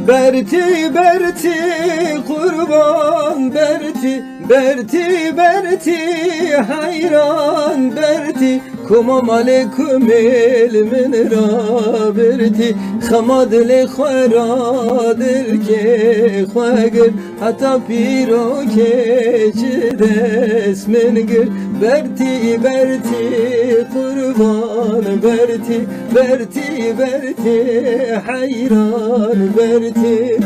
Berti Berti kurban Berti Berti Berti hayran Berti Kumam aleyküm ilmin ra Berti Khamad le kharadir ke khagir Hatta piro ke çides mengir Berti Berti kurban Berti Berti Berti hayran Berti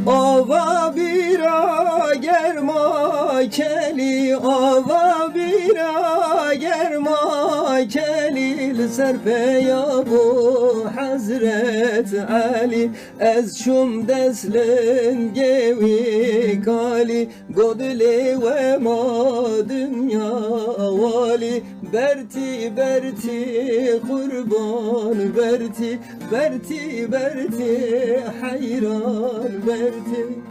Ava bira germa keli Ava bira germa keli Serpe ya bu Hazret Ali Ez şum deslin gevi kali Godli ve ma dünya vali Berti Berti kurban Berti Berti Berti hayran Berti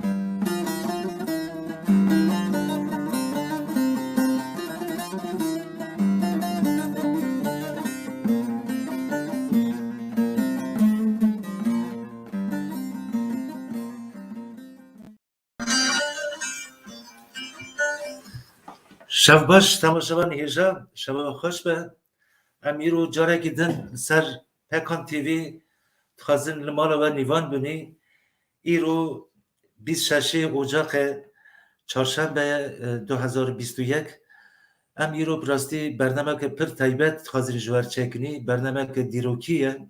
شب باش تماشاوان هیجا شب خوش به امیرو جاره گیدن سر پکان تیوی تخازن لمالا و نیوان بنی ایرو 26 اوجاق چهارشنبه 2021 ام ایرو براستی برنامه که پر تایبت تخازن جوار چکنی برنامه که دیروکیه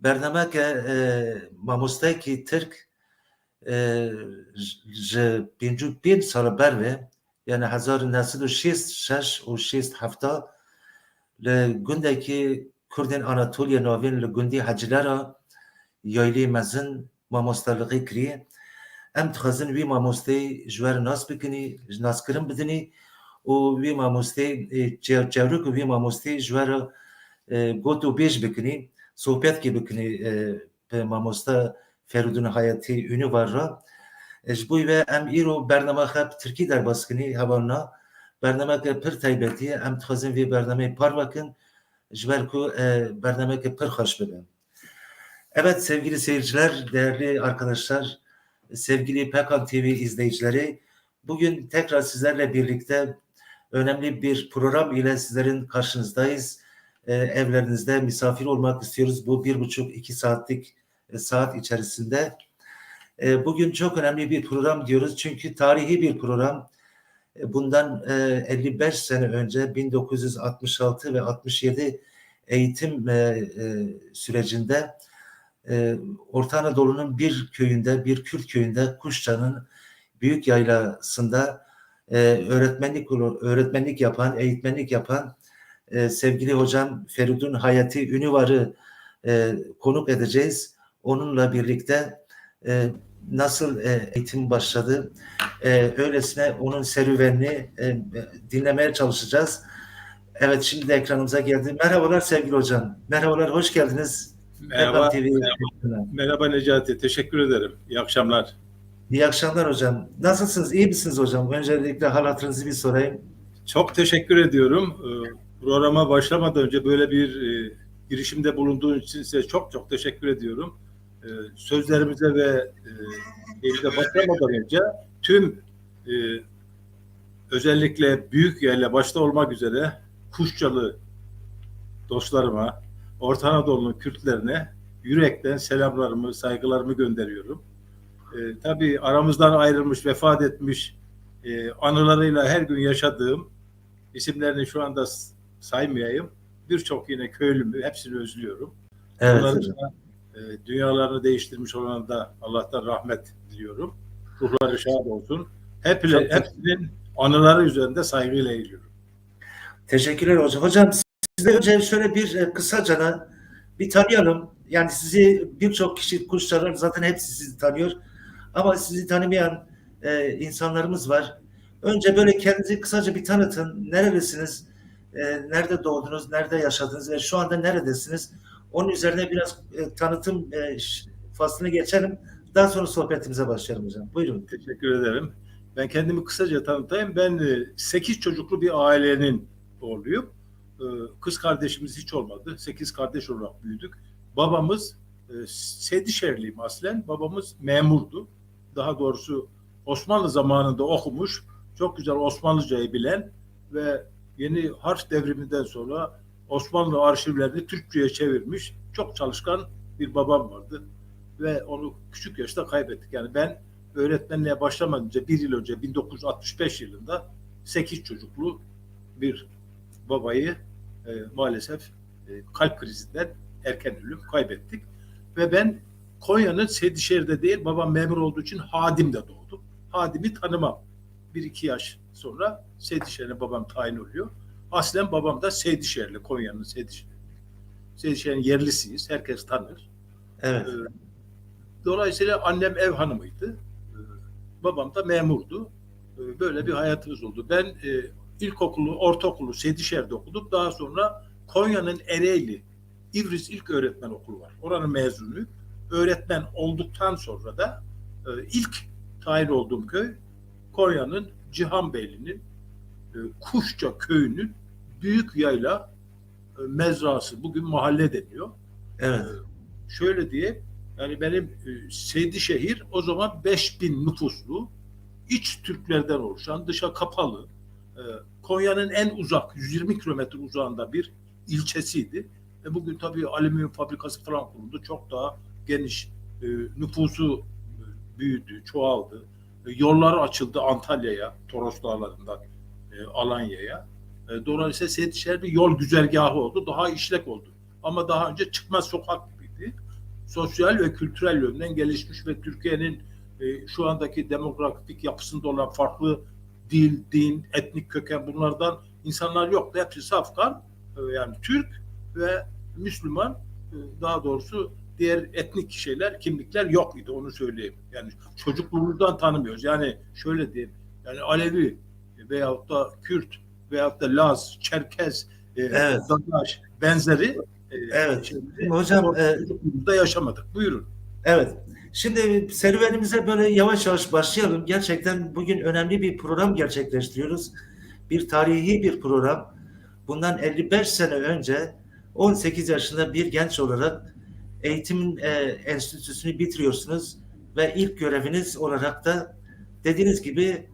برنامه که ماموستای کی ترک ج 55 سال بروه yani 1966 و 67 لگنده که کردن آناتولیا ناوین لگندی حجلارا یایلی مزن ماموستالقی کریه ام تخازن وی ماموستی جوار ناس بکنی ناس کرم بدنی و وی ماموستی جاروک وی ماموستی جوار گوت و بیش بکنی صحبت کی بکنی به ماموستا فرودون حیاتی اونو var را اجبوی و ام ایرو برنامه خب ترکی در باسکنی هوانا برنامه که پر تایبتی ام تخازن وی برنامه پر bakın جبرکو برنامه که پر خوش بدن. Evet sevgili seyirciler, değerli arkadaşlar, sevgili Pekan TV izleyicileri, bugün tekrar sizlerle birlikte önemli bir program ile sizlerin karşınızdayız. Evlerinizde misafir olmak istiyoruz bu 1,5-2 saatlik saat içerisinde. Bugün çok önemli bir program diyoruz çünkü tarihi bir program. Bundan 55 sene önce 1966 ve 67 eğitim sürecinde Orta Anadolu'nun bir köyünde, bir Kürt köyünde Kuşça'nın büyük yaylasında öğretmenlik yapan, eğitmenlik yapan sevgili hocam Feridun Hayati Ünüvar'ı konuk edeceğiz. Onunla birlikte nasıl eğitim başladı, öylesine onun serüvenini dinlemeye çalışacağız. Evet, şimdi de ekranımıza geldi. Merhabalar sevgili hocam. Merhabalar, hoş geldiniz. Merhaba, merhaba Necati, teşekkür ederim. İyi akşamlar. İyi akşamlar hocam. Nasılsınız, iyi misiniz hocam? Öncelikle hal hatırınızı bir sorayım. Çok teşekkür ediyorum. Programa başlamadan önce böyle bir girişimde bulunduğun için size çok çok teşekkür ediyorum. Sözlerimize ve evde başlamadan önce tüm özellikle büyük yerle başta olmak üzere Kuşçalı dostlarıma, Orta Anadolu'nun Kürtlerine yürekten selamlarımı, saygılarımı gönderiyorum. Tabii aramızdan ayrılmış, vefat etmiş anılarıyla her gün yaşadığım, isimlerini şu anda saymayayım, birçok yine köylümü, hepsini özlüyorum. Evet. Onların dünyalarını değiştirmiş olana da Allah'tan rahmet diliyorum. Ruhları şad olsun. Hepsinin anıları üzerinde saygıyla eğiliyorum. Teşekkürler hocam. Hocam size önce şöyle bir kısacana bir tanıyalım. Yani sizi birçok kişi kuşçular zaten hepsi sizi tanıyor. Ama sizi tanımayan insanlarımız var. Önce böyle kendinizi kısaca bir tanıtın. Nerelisiniz? Nerede doğdunuz? Nerede yaşadınız? Ve şu anda neredesiniz? Onun üzerine biraz tanıtım faslını geçelim. Daha sonra sohbetimize başlayalım hocam. Buyurun. Teşekkür ederim. Ben kendimi kısaca tanıtayım. Ben 8 çocuklu bir ailenin oğluyum. Kız kardeşimiz hiç olmadı. 8 kardeş olarak büyüdük. Babamız Seydişehirliyim aslen. Babamız memurdu. Daha doğrusu Osmanlı zamanında okumuş, çok güzel Osmanlıcayı bilen ve yeni harf devriminden sonra Osmanlı arşivlerini Türkçe'ye çevirmiş çok çalışkan bir babam vardı. Ve onu küçük yaşta kaybettik. Yani ben öğretmenliğe başlamadan önce, bir yıl önce 1965 yılında 8 çocuklu bir babayı maalesef kalp krizinden erken ölüm kaybettik. Ve ben Konya'nın Seydişehir'de değil, babam memur olduğu için Hadim'de doğdum. Hadim'i tanımam. 1-2 yaş sonra Seydişehir'e babam tayin oluyor. Aslen babam da Seydişehirli, Konya'nın Seydişehirli. Seydişehir'in yerlisiyiz, herkes tanır. Evet. Dolayısıyla annem ev hanımıydı. Babam da memurdu. Böyle bir hayatımız oldu. Ben ilkokulu, ortaokulu Seydişehir'de okudum. Daha sonra Konya'nın Ereğli İvriz İlköğretmen Okulu var. Oranın mezunu. Öğretmen olduktan sonra da ilk tayin olduğum köy Konya'nın Cihanbeyli'nin Kuşça köyünün Büyük Yayla mezrası. Bugün mahalle deniyor. Evet. Şöyle diye, yani benim Seydişehir o zaman 5000 nüfuslu, iç Türklerden oluşan, dışa kapalı, Konya'nın en uzak 120 kilometre uzağında bir ilçesiydi. Bugün tabii alüminyum fabrikası falan kuruldu. Çok daha geniş, nüfusu büyüdü, çoğaldı. Yolları açıldı Antalya'ya, Toros Dağları'ndan Alanya'ya. Dolayısıyla Seydişehir bir yol güzergahı oldu. Daha işlek oldu. Ama daha önce çıkmaz sokak gibiydi. Sosyal ve kültürel yönden gelişmiş ve Türkiye'nin şu andaki demografik yapısında olan farklı dil, din, etnik köken bunlardan insanlar yoktu. Hepsi safkan, yani Türk ve Müslüman, daha doğrusu diğer etnik şeyler, kimlikler yok idi, onu söyleyeyim. Yani çocukluğumuzdan tanımıyoruz. Yani şöyle diyeyim, yani Alevi veyahut da Kürt veyahut da Laz, Çerkez, Evet. Dadaş benzeri Evet. Hocam çocukluğumuzda yaşamadık. Buyurun. evet. Şimdi serüvenimize böyle yavaş yavaş başlayalım. Gerçekten bugün önemli bir program gerçekleştiriyoruz. Bir tarihi bir program. Bundan 55 sene önce 18 yaşında bir genç olarak eğitim enstitüsünü bitiriyorsunuz ve ilk göreviniz olarak da dediğiniz gibi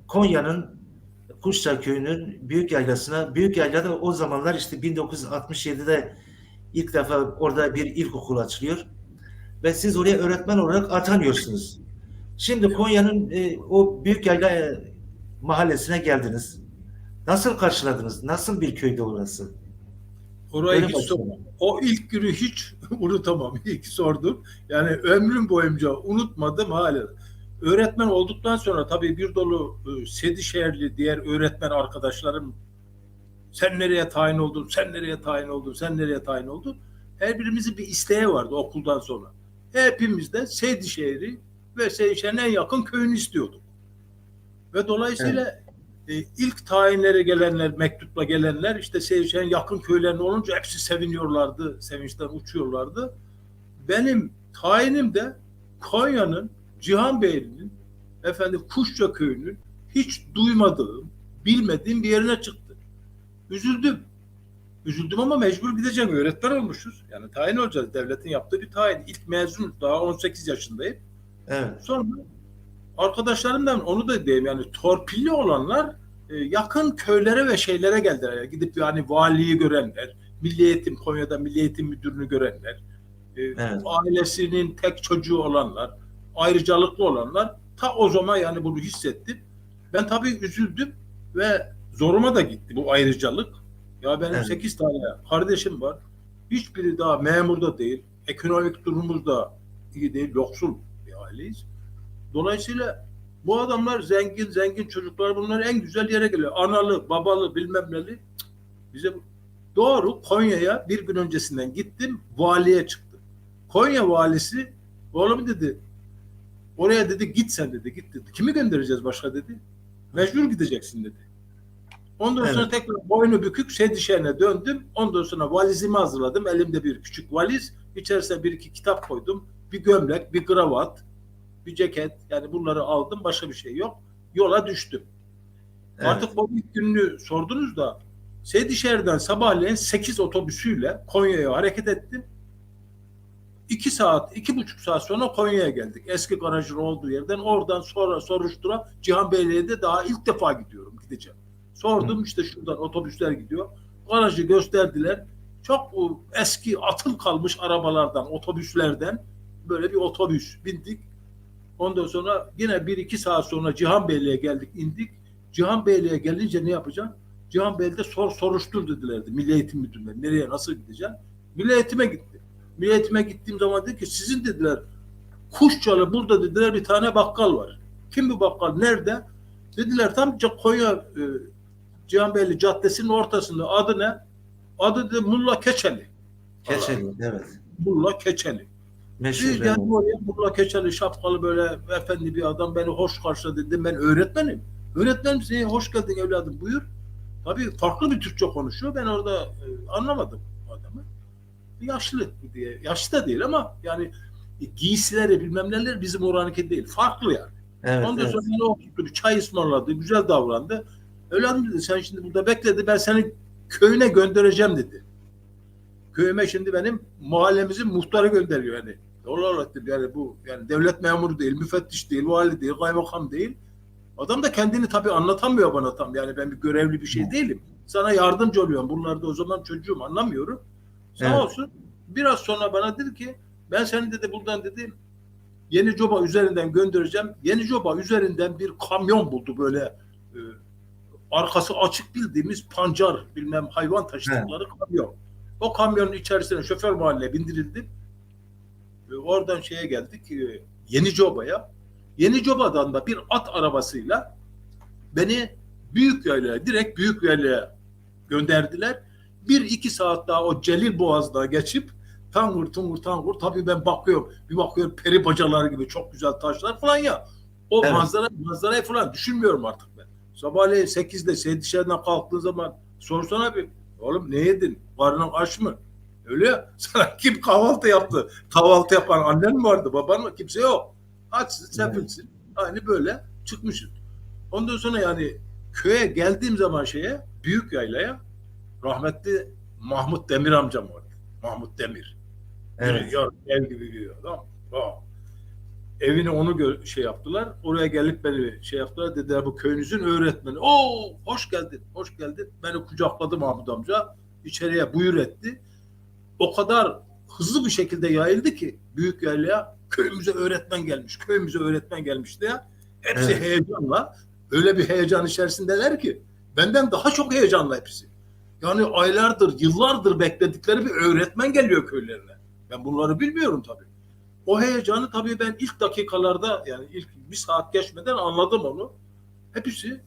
Konya'nın Kuşça Köyü'nün Büyük Yaylası'na, Büyük Yayla'da o zamanlar işte 1967'de ilk defa orada bir ilkokul açılıyor ve siz oraya öğretmen olarak atanıyorsunuz. Şimdi Konya'nın o Büyük Yayla mahallesine geldiniz. Nasıl karşıladınız? Nasıl bir köyde orası? Orayı hiç sormam. O ilk günü hiç unutamam. İlk sordum. Yani ömrüm boyunca unutmadım hala. Öğretmen olduktan sonra tabii bir dolu Seydişehirli diğer öğretmen arkadaşlarım, sen nereye tayin oldun, sen nereye tayin oldun, sen nereye tayin oldun? Her birimizin bir isteği vardı okuldan sonra. Hepimiz de Seydişehir'i ve Seydişehir'in en yakın köyünü istiyorduk. Ve dolayısıyla ilk tayinlere gelenler, mektupla gelenler işte Seydişehir'in yakın köylerine olunca hepsi seviniyorlardı, sevinçten uçuyorlardı. Benim tayinim de Konya'nın Cihanbeyli'nin Kuşça köyünün hiç duymadığım, bilmediğim bir yerine çıktı. Üzüldüm. Üzüldüm ama mecbur gideceğim. Öğretmen olmuşuz. Yani tayin olacağız. Devletin yaptığı bir tayin. İlk mezun. Daha 18 yaşındayım. Evet. Sonra arkadaşlarımdan onu da diyeyim, yani torpilli olanlar yakın köylere ve şeylere geldiler. Yani gidip yani valiyi görenler, Milli Eğitim, Konya'da Milli Eğitim Müdürünü görenler, Evet. ailesinin tek çocuğu olanlar, ayrıcalıklı olanlar, ta o zaman yani bunu hissettim. Ben tabii üzüldüm ve zoruma da gitti bu ayrıcalık. Ya benim 8 tane kardeşim var. Hiçbiri daha memur da değil. Ekonomik durumumuz da iyi değil. Yoksul bir aileyiz. Dolayısıyla Bu adamlar zengin çocuklar, bunlar en güzel yere geliyor. Analı, babalı, bilmem neli. Bize doğru Konya'ya bir gün öncesinden gittim, valiye çıktım. Konya valisi, oğlum dedi, oraya dedi git sen dedi, git dedi. Kimi göndereceğiz başka dedi. Mecbur gideceksin dedi. Ondan sonra tekrar boynu bükük Sedişehir'e döndüm. Ondan sonra valizimi hazırladım. Elimde bir küçük valiz. İçerisine bir iki kitap koydum. Bir gömlek, bir kravat, bir ceket. Yani bunları aldım. Başka bir şey yok. Yola düştüm. Evet. Artık bu ilk gününü sordunuz da Sedişehir'den sabahleyin 8 otobüsüyle Konya'ya hareket ettim. 2 saat, 2,5 saat sonra Konya'ya geldik. Eski garajın olduğu yerden. Oradan sonra soruştura Cihanbeyli'ye daha ilk defa gideceğim. Sordum işte şuradan otobüsler gidiyor. Garajı gösterdiler. Çok eski atıl kalmış arabalardan, otobüslerden böyle bir otobüs bindik. Ondan sonra yine 1-2 saat sonra Cihanbeyli'ye geldik, indik. Cihanbeyli'ye gelince ne yapacağım? Cihanbeyli'de soruştur dedilerdi. Milli Eğitim Müdürlüğü'ne. Nereye nasıl gideceğim? Milli Eğitim'e gittim. Milli Eğitim'e gittiğim zaman dedi ki sizin dediler Kuşçalı burada dediler bir tane bakkal var. Kim bu bakkal? Nerede? Dediler tam Konya Cihanbeyli Caddesi'nin ortasında. Adı ne? Adı da Mulla Keçeli. Keçeli, evet. Mulla Keçeli. Meşhur. Biz geldim oraya, Mulla Keçeli şapkalı böyle efendi bir adam beni hoş karşıladı dedim. Ben öğretmenim. Öğretmenim size hoş geldin evladım buyur. Tabii farklı bir Türkçe konuşuyor. Ben orada anlamadım adamı. Yaşlı diye. Yaşlı da değil ama yani giysileri bilmem neler bizim oranınki değil. Farklı yani. Evet, ondan sonra beni oturttu. Bir çay ısmarladı. Güzel davrandı. Evladım dedi sen şimdi burada bekledi. Ben seni köyüne göndereceğim dedi. Köyüme şimdi benim mahallemizin muhtarı gönderiyor yani. Allah dedim yani bu yani devlet memuru değil, müfettiş değil, vali değil, kaymakam değil. Adam da kendini tabii anlatamıyor bana tam. Yani ben bir görevli bir şey değilim. Sana yardımcı oluyorum. Bunlar da o zaman çocuğum anlamıyorum. Sağ olsun. Biraz sonra bana dedi ki ben seni dedi buradan dedi Yenicoba üzerinden göndereceğim. Yenicoba üzerinden bir kamyon buldu böyle arkası açık bildiğimiz pancar bilmem hayvan taşıdıkları kamyon. O kamyonun içerisine şoför mahalleye bindirildim. Oradan şeye geldik Yenicoba'ya. Yenicoba'dan da bir at arabasıyla beni Büyükyayla'ya direkt Büyükyayla'ya gönderdiler. 1-2 saat daha o Celil Boğaz'da geçip tangur tabii ben bakıyorum peri bacaları gibi çok güzel taşlar falan ya. O manzarayı falan düşünmüyorum artık ben. Sabahleyin 8'de Sedişehir'den kalktığın zaman sorsana bir oğlum ne yedin? Karnın aç mı? Öyle ya. Sana kim kahvaltı yaptı? Kahvaltı yapan annen mi vardı? Baban mı? Kimse yok. Açsın, sefilsin. Aynı böyle çıkmışız. Ondan sonra yani köye geldiğim zaman Büyükyayla'ya rahmetli Mahmut Demir amcam vardı. Mahmut Demir. Evet. Ev gibi bir adam. Evini onu yaptılar. Oraya gelip beni yaptılar. Dediler bu köyünüzün öğretmeni. Oo hoş geldin. Hoş geldin. Beni kucakladı Mahmut amca. İçeriye buyur etti. O kadar hızlı bir şekilde yayıldı ki Büyükyayla'ya köyümüze öğretmen gelmiş diye. Hepsi heyecanla öyle bir heyecan içerisindeler ki benden daha çok heyecanlı hepsi. Yani aylardır, yıllardır bekledikleri bir öğretmen geliyor köylerine. Ben bunları bilmiyorum tabii. O heyecanı tabii ben ilk dakikalarda yani ilk bir saat geçmeden anladım onu. Hepsi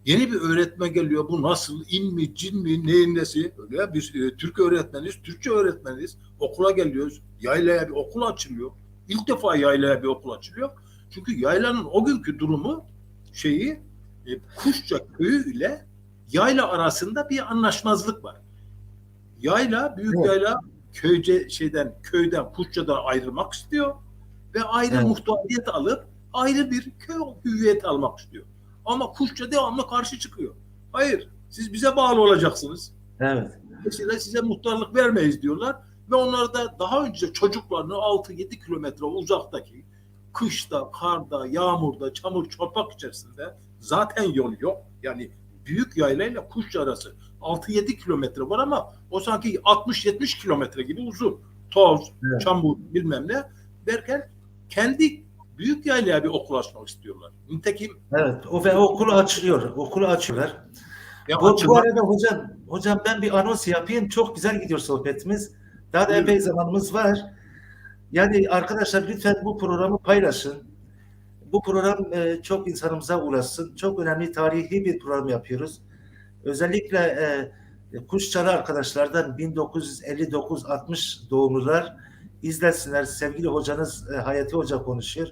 yeni bir öğretmen geliyor. Bu nasıl? İn mi, cin mi, neyin nesi? Öyle biz Türk öğretmeniz, Türkçe öğretmeniz. Okula geliyoruz. Yaylaya bir okul açılıyor. İlk defa yaylaya bir okul açılıyor. Çünkü yaylanın o günkü durumu Kuşça köyü ile yayla arasında bir anlaşmazlık var. Yayla, Büyükyayla köyden Kuşça'dan ayrılmak istiyor ve ayrı muhtariyet alıp ayrı bir köy hüviyeti almak istiyor. Ama Kuşça devamlı karşı çıkıyor. Hayır, siz bize bağlı olacaksınız. Evet. Mesela size muhtarlık vermeyiz diyorlar ve onlar da daha önce çocuklarını 6-7 kilometre uzaktaki kışta, karda, yağmurda, çamur, çorpak içerisinde zaten yol yok. Yani Büyükyayla ile Kuşça arası 6-7 kilometre var ama o sanki 60-70 kilometre gibi uzun. Toz, çamur bilmem ne derken kendi Büyükyayla'ya bir okul açmak istiyorlar. Nitekim okulu açıyorlar. Bu arada hocam ben bir anons yapayım. Çok güzel gidiyor sohbetimiz. Daha da epey zamanımız var. Yani arkadaşlar lütfen bu programı paylaşın. bu program çok insanımıza ulaşsın. Çok önemli tarihi bir program yapıyoruz. Özellikle Kuşçalı arkadaşlardan 1959-60 doğumlular izlesinler. Sevgili hocanız Hayati Hoca konuşuyor.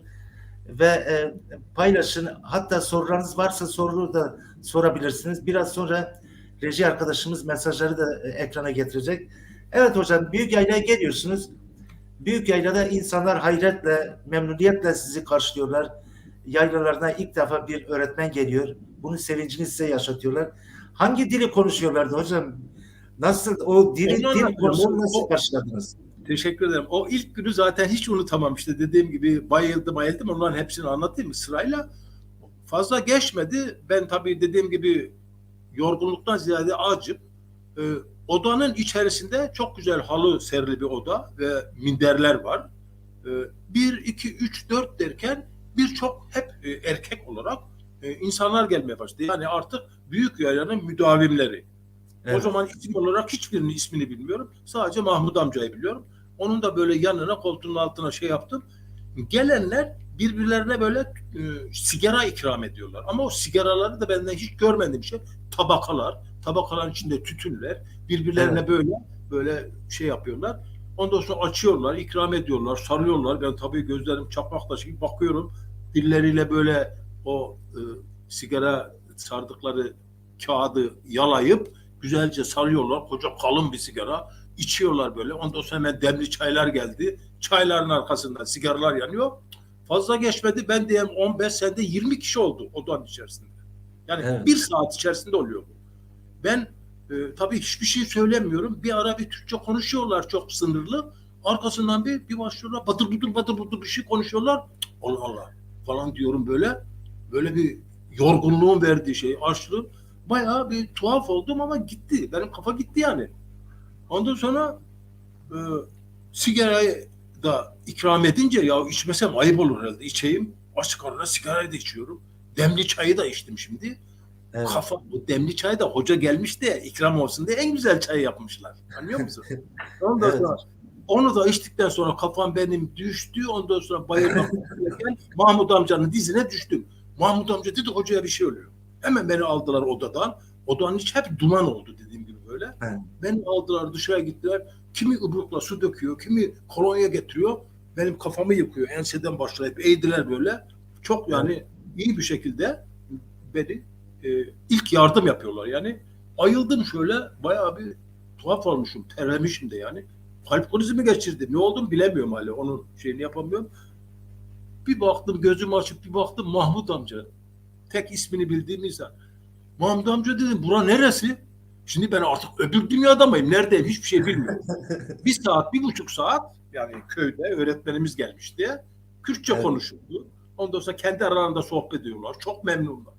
Ve paylaşın. Hatta sorularınız varsa soruları da sorabilirsiniz. Biraz sonra reji arkadaşımız mesajları da ekrana getirecek. Evet hocam, Büyükyayla'ya geliyorsunuz. Büyükyayla'da insanlar hayretle, memnuniyetle sizi karşılıyorlar. Yaylalarına ilk defa bir öğretmen geliyor. Bunun sevincini size yaşatıyorlar. Hangi dili konuşuyorlardı hocam? Nasıl o dil konusunu nasıl karşıladınız? Teşekkür ederim. O ilk günü zaten hiç unutamam. İşte dediğim gibi bayıldım. Onların hepsini anlatayım mı sırayla? Fazla geçmedi. Ben tabii dediğim gibi yorgunluktan ziyade acım. Odanın içerisinde çok güzel halı serili bir oda ve minderler var. 1, 2, 3, 4 derken birçok hep erkek olarak insanlar gelmeye başladı. Yani artık Büyükyaylanın müdavimleri. Evet. O zaman isim olarak hiçbirinin ismini bilmiyorum. Sadece Mahmut amcayı biliyorum. Onun da böyle yanına, koltuğunun altına şey yaptım. Gelenler birbirlerine böyle sigara ikram ediyorlar. Ama o sigaraları da benden hiç görmediğim şey. Tabakalar, tabakaların içinde tütünler. Birbirlerine evet. böyle şey yapıyorlar. Ondan sonra açıyorlar, ikram ediyorlar, sarıyorlar. Ben tabii gözlerim çakmak taşı gibi bakıyorum. Dilleriyle böyle o sigara sardıkları kağıdı yalayıp güzelce sarıyorlar. Koca kalın bir sigara. İçiyorlar böyle. Ondan sonra hemen demli çaylar geldi. Çayların arkasından sigaralar yanıyor. Fazla geçmedi. Ben de 15, sende 20 kişi oldu odanın içerisinde. Yani evet. 1 saat içerisinde oluyor bu. Ben tabii hiçbir şey söylemiyorum. Bir ara bir Türkçe konuşuyorlar çok sınırlı. Arkasından bir başlıyorlar. Batır budur bir şey konuşuyorlar. Allah Allah falan diyorum böyle. Böyle bir yorgunluğun verdiği şey, açlığın. Bayağı bir tuhaf oldum ama gitti. Benim kafa gitti yani. Ondan sonra sigarayı da ikram edince ya içmesem ayıp olur herhalde. İçeyim. Açık arada sigarayı da içiyorum. Demli çayı da içtim şimdi. Evet. Bu demli çay da hoca gelmiş de ikram olsun diye en güzel çayı yapmışlar. Anlıyor musun? Ondan evet. sonra onu da içtikten sonra kafam benim düştü. Ondan sonra bayılmak üzereyken Mahmut amcanın dizine düştüm. Mahmut amca dedi hocaya bir şey oluyor. Hemen beni aldılar odadan. Odanın içi hep duman oldu dediğim gibi böyle. Evet. Beni aldılar dışarı gittiler. Kimi ıbrukla su döküyor, kimi kolonya getiriyor. Benim kafamı yıkıyor. Enseden başlayıp eğdiler böyle. Çok yani iyi bir şekilde beni ilk yardım yapıyorlar yani. Ayıldım şöyle bayağı bir tuhaf olmuşum. Terlemişim de yani. Kalp krizi mi geçirdim? Ne oldum bilemiyorum hala. Onun şeyini yapamıyorum. Bir baktım gözümü açıp bir baktım Mahmut amca. Tek ismini bildiğim insan. Mahmut amca dedim bura neresi? Şimdi ben artık öbür dünyada mıyım? Neredeyim? Hiçbir şey bilmiyorum. 1 saat, 1,5 saat yani köyde öğretmenimiz gelmiş diye Kürtçe konuşuldu. Ondan sonra kendi aralarında sohbet ediyorlar. Çok memnunlar.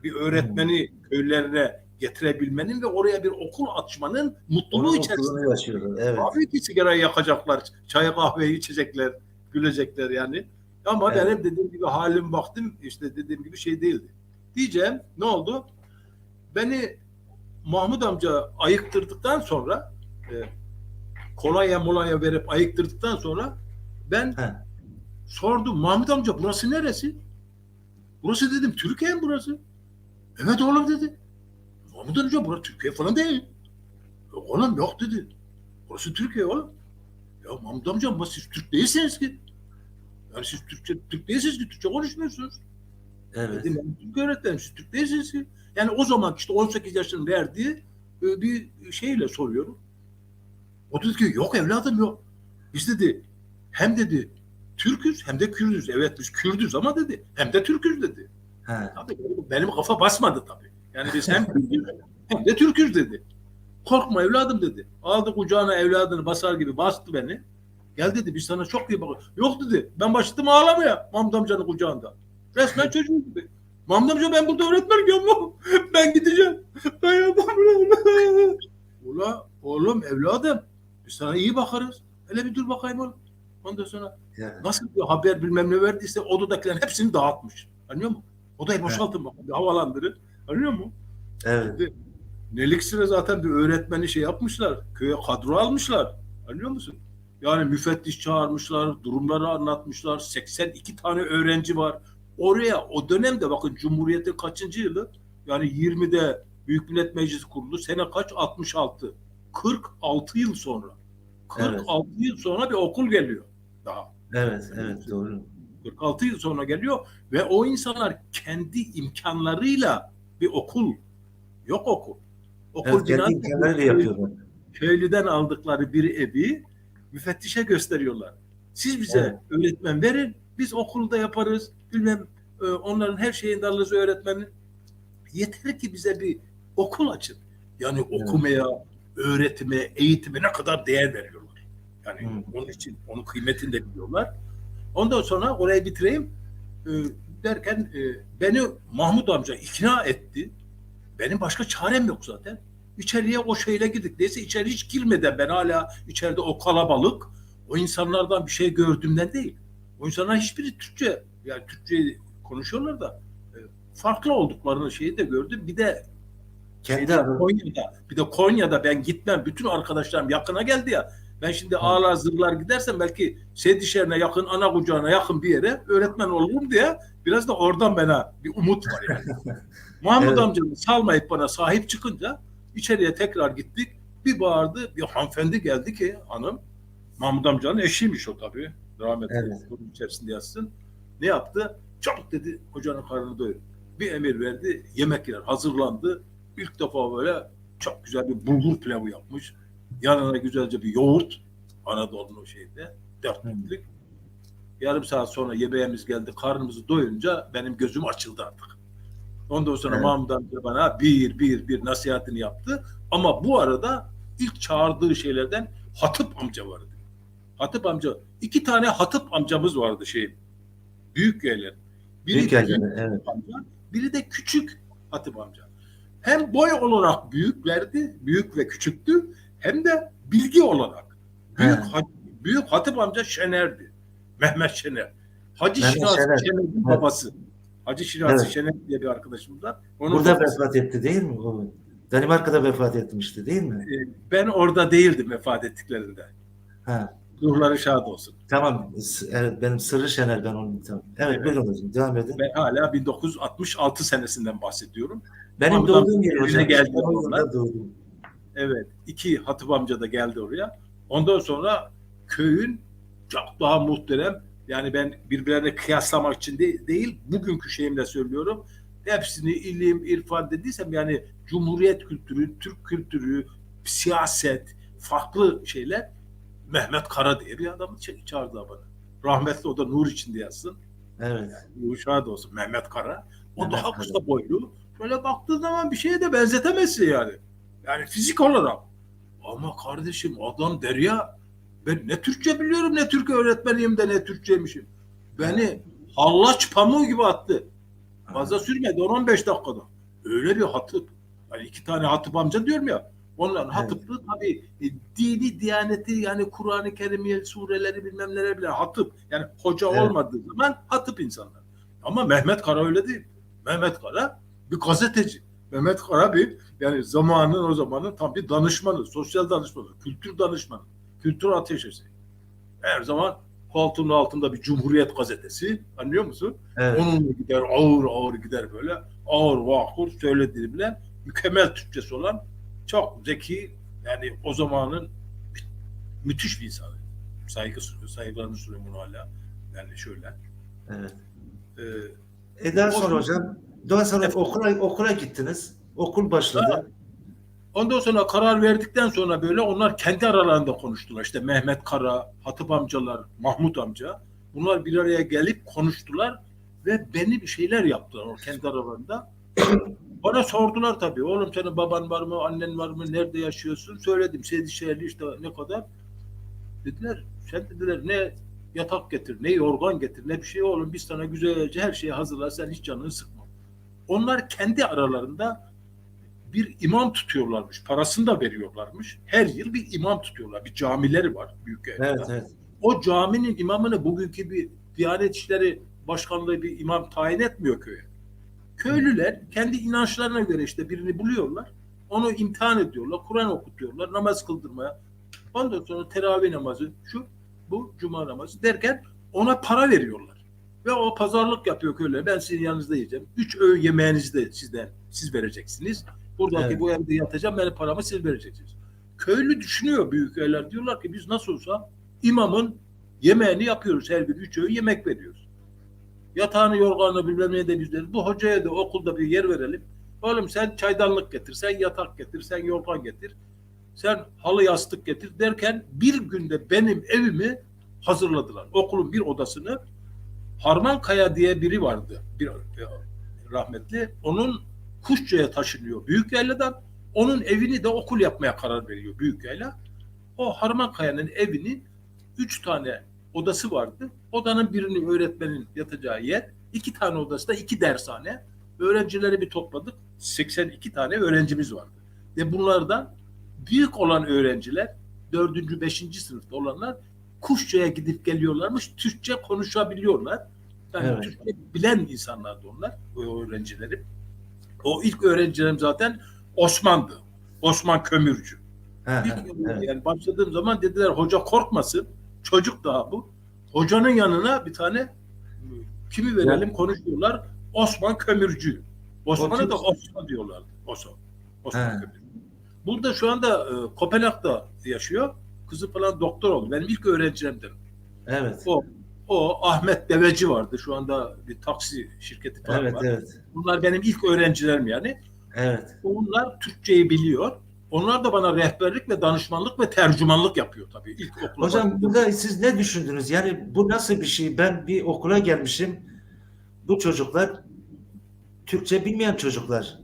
Bir öğretmeni köylerine getirebilmenin ve oraya bir okul açmanın mutluluğu içerisinde. Evet. Tabii ki sigarayı yakacaklar, çay kahveyi içecekler, gülecekler yani. Ama evet. Benim dediğim gibi halim baktım işte dediğim gibi şey değildi. Diyeceğim ne oldu? Beni Mahmut amca ayıktırdıktan sonra kolonya verip ayıktırdıktan sonra ben sordum Mahmut amca burası neresi? Burası dedim Türkiye mi burası? Evet oğlum dedi. Mahmut amca burası Türkiye falan değil. Oğlum yok dedi. Burası Türkiye oğlum. Ya Mahmut amca ama siz Türk değilsiniz ki. Yani siz Türk değilsiniz ki. Türkçe konuşmuyorsunuz. Evet. Dedim ben Türk öğretmenim. Siz Türk değilsiniz ki. Yani o zaman işte 18 yaşının verdiği bir şeyle soruyorum. O dedi ki yok evladım yok. Biz dedi hem dedi Türküz hem de Kürdüz. Evet biz Kürdüz ama dedi hem de Türküz dedi. Tabii benim kafa basmadı tabii. Yani biz hem Kürdüz hem de Türküz dedi. Korkma evladım dedi. Aldı kucağına evladını basar gibi bastı beni. Gel dedi biz sana çok iyi bakıyoruz. Yok dedi ben başladım ağlamaya Mahmut amcanın kucağında. Resmen çocuğum gibi. Mahmut amca ben burada öğretmenim yapmam. Ben gideceğim. Ben yapmam. Ula oğlum evladım biz sana iyi bakarız. Hele bir dur bakayım oğlum. Ondan sonra nasıl bir haber bilmem ne verdiyse odadakilerin hepsini dağıtmış. Anlıyor musun? Odayı boşaltın bak. Bir havalandırın. Anlıyor musun? Evet. Nelik sıra zaten bir öğretmeni şey yapmışlar. Köye kadro almışlar. Anlıyor musun? Yani müfettiş çağırmışlar. Durumları anlatmışlar. 82 tane öğrenci var. oraya o dönemde bakın Cumhuriyet'in kaçıncı yılı? Yani 20'de Büyük Millet Meclisi kuruldu. Sene kaç? 66. 46 yıl sonra. 46 yıl sonra bir okul geliyor daha. Evet, evet, doğru. 46 yıl sonra geliyor ve o insanlar kendi imkanlarıyla bir okul, yok okul. Okul Evet, kendi binası imkanlarıyla yapıyorlar. köylüden aldıkları bir evi müfettişe gösteriyorlar. Siz bize öğretmen verin, biz okulda yaparız. Bilmem onların her şeyini alırız öğretmenin. Yeter ki bize bir okul açın. Yani okumaya, öğretime, eğitime ne kadar değer veriyorlar. Yani onun için onun kıymetini de biliyorlar. Ondan sonra orayı bitireyim derken beni Mahmut amca ikna etti. Benim başka çarem yok zaten. İçeriye o şeyle girdik. Neyse içeri hiç girmeden ben hala içeride o kalabalık, o insanlardan bir şey gördüğümden değil. O insanlar hiçbiri Türkçe, yani Türkçe konuşuyorlar da farklı olduklarını şeyi de gördüm. Bir de Konya'da ben gitmem. Bütün arkadaşlarım yakına geldi ya. Ben şimdi ağlar zırlar gidersem belki Seydişehir'ine yakın, ana kucağına yakın bir yere öğretmen olurum diye biraz da oradan bana bir umut var yani. Mahmut amcamı salmayıp bana sahip çıkınca içeriye tekrar gittik. Bir bağırdı, bir hanımefendi geldi ki hanım. Mahmut amcanın eşiymiş o tabii. Rahmetli bunun içerisinde yatsın. Ne yaptı? Çabuk dedi hocanın karnını doyur. Bir emir verdi. Yemekler hazırlandı. İlk defa böyle çok güzel bir bulgur pilavı yapmış. Yanına güzelce bir yoğurt. Anadolu'nun şeyinde. 4 litrelik. Yarım saat sonra yemeğimiz geldi. Karnımızı doyunca benim gözüm açıldı artık. Ondan sonra Mahmut amca bana bir nasihatini yaptı. Ama bu arada ilk çağırdığı şeylerden Hatip amca vardı. Hatip amca, 2 tane Hatip amcamız vardı büyük yerler. Biri amca, biri de küçük Hatip amca. Hem boy olarak büyüklerdi, büyük ve küçüktü, hem de bilgi olarak. Büyük Hatip amca Şener'di. Mehmet Şener. Hacı Şinasi Şener'in babası. Hacı Şinasi Şener diye bir arkadaşımız var. Burada vefat etti değil mi? Danimarka'da vefat etmişti değil mi? Ben orada değildim vefat ettiklerinde. Ruhları şad olsun. Tamam. Evet, benim Sırrı Şener, ben onu tamam. Evet, buyurun hocam. Devam edin. Ben hala 1966 senesinden bahsediyorum. Benim doğduğum yer hocam. Geldi evet. 2 Hatip amca da geldi oraya. Ondan sonra köyün çok daha muhterem, yani ben birbirlerine kıyaslamak için değil, bugünkü şeyimle söylüyorum. Hepsini ilim, irfan dediysem yani Cumhuriyet kültürü, Türk kültürü, siyaset, farklı şeyler. Mehmet Kara diye bir adam çağırdı bana. Rahmetli, o da nur içinde yatsın. Evet. Yani, şahit olsun Mehmet Kara. O Mehmet daha kısa boylu. Şöyle baktığı zaman bir şeye de benzetemezsin yani. Yani fizik olarak. Ama kardeşim adam derya. Ben ne Türkçe biliyorum, ne Türk öğretmeniyim de ne Türkçeymişim. Beni hallaç pamuğu gibi attı. Fazla sürmedi, 10-15 dakikada. Öyle bir Hatip. Yani 2 tane Hatip amca diyorum ya. Onların Hatip'li tabii dini, diyaneti, yani Kur'an-ı Kerim sureleri bilmem neler bile Hatip. Yani hoca olmadığı zaman Hatip insanlar. Ama Mehmet Kara öyle değil. Mehmet Kara bir gazeteci. Mehmet Kara yani o zamanın tam bir danışmanı, sosyal danışmanı, kültür danışmanı, kültür ateşesi. Her zaman koltuğunun altında bir Cumhuriyet gazetesi, anlıyor musun? Onunla gider, ağır gider böyle. Ağır vakur söylediğini bilen, mükemmel Türkçesi olan, çok zeki, yani o zamanın müthiş bir insanı. Saygılarını sunuyorum bunu hala. Yani şöyle. Evet. Daha sonra hocam, daha sonra okula gittiniz. Okul başladı. Ondan sonra karar verdikten sonra böyle onlar kendi aralarında konuştular. İşte Mehmet Kara, Hatip amcalar, Mahmut amca. Bunlar bir araya gelip konuştular ve beni bir şeyler yaptılar o kendi aralarında. Bana sordular tabii. Oğlum senin baban var mı, annen var mı, nerede yaşıyorsun? Söyledim. Seydişehirli işte ne kadar. Dediler, sen dediler ne yatak getir, ne yorgan getir, ne bir şey, oğlum biz sana güzelce her şeyi hazırlar, sen hiç canını sıkma. Onlar kendi aralarında bir imam tutuyorlarmış. Parasını da veriyorlarmış. Her yıl bir imam tutuyorlar. Bir camileri var büyük yerde. Evet. O caminin imamını bugünkü bir Diyanet İşleri Başkanlığı bir imam tayin etmiyor köye. Köylüler kendi inançlarına göre işte birini buluyorlar. Onu imtihan ediyorlar. Kur'an okutuyorlar. Namaz kıldırmaya. Ondan sonra teravih namazı, bu cuma namazı derken ona para veriyorlar. Ve o pazarlık yapıyor köylüler. Ben sizin yanınızda yiyeceğim. 3 öğün yemeğinizi de siz vereceksiniz. Buradaki Evet. bu evde yatacağım. Benim paramı siz vereceksiniz. Köylü düşünüyor, büyük köyler. Diyorlar ki biz nasıl olsa imamın yemeğini yapıyoruz. Her gün 3 öğün yemek veriyoruz. Yatağını, yorganını bilmem ne de biz deriz. Bu hocaya da okulda bir yer verelim. Oğlum sen çaydanlık getir, sen yatak getir, sen yorgan getir, sen halı yastık getir derken bir günde benim evimi hazırladılar. Okulun bir odasını Harmankaya diye biri vardı. Bir rahmetli. Onun Kuşçu'ya taşınıyor Büyükyayla'dan. Onun evini de okul yapmaya karar veriyor Büyükyayla. O Harmankaya'nın evini 3 tane odası vardı. Odanın birini öğretmenin yatacağı yer. 2 tane odası da 2 dershane. Öğrencileri bir topladık. 82 tane öğrencimiz vardı. Ve bunlardan büyük olan öğrenciler 4. 5. sınıfta olanlar Kuşçu'ya gidip geliyorlarmış. Türkçe konuşabiliyorlar. Yani Evet. Türkçe bilen insanlardı onlar, o öğrencilerim. O ilk öğrencilerim zaten Osman'dı. Osman Kömürcü. Ha, İlk, ha, evet. yani başladığım zaman dediler hoca korkmasın. Çocuk daha bu. Hocanın yanına bir tane kimi verelim konuşuyorlar. Osman Kömürcü. Osman'a da Osman diyorlardı. Osman Ha. Kömürcü. Burada şu anda Kopenhag'da yaşıyor. Kızı falan doktor oldu. Benim ilk öğrencilerimden. Evet. O Ahmet Deveci vardı. Şu anda bir taksi şirketi falan Evet, var. evet. Bunlar benim ilk öğrencilerim yani. Evet. Onlar Türkçeyi biliyor. Onlar da bana rehberlik ve danışmanlık ve tercümanlık yapıyor tabii. İlk okula Hocam başladığım- burada siz ne düşündünüz? Yani bu nasıl bir şey? Ben bir okula gelmişim. Bu çocuklar Türkçe bilmeyen çocuklar.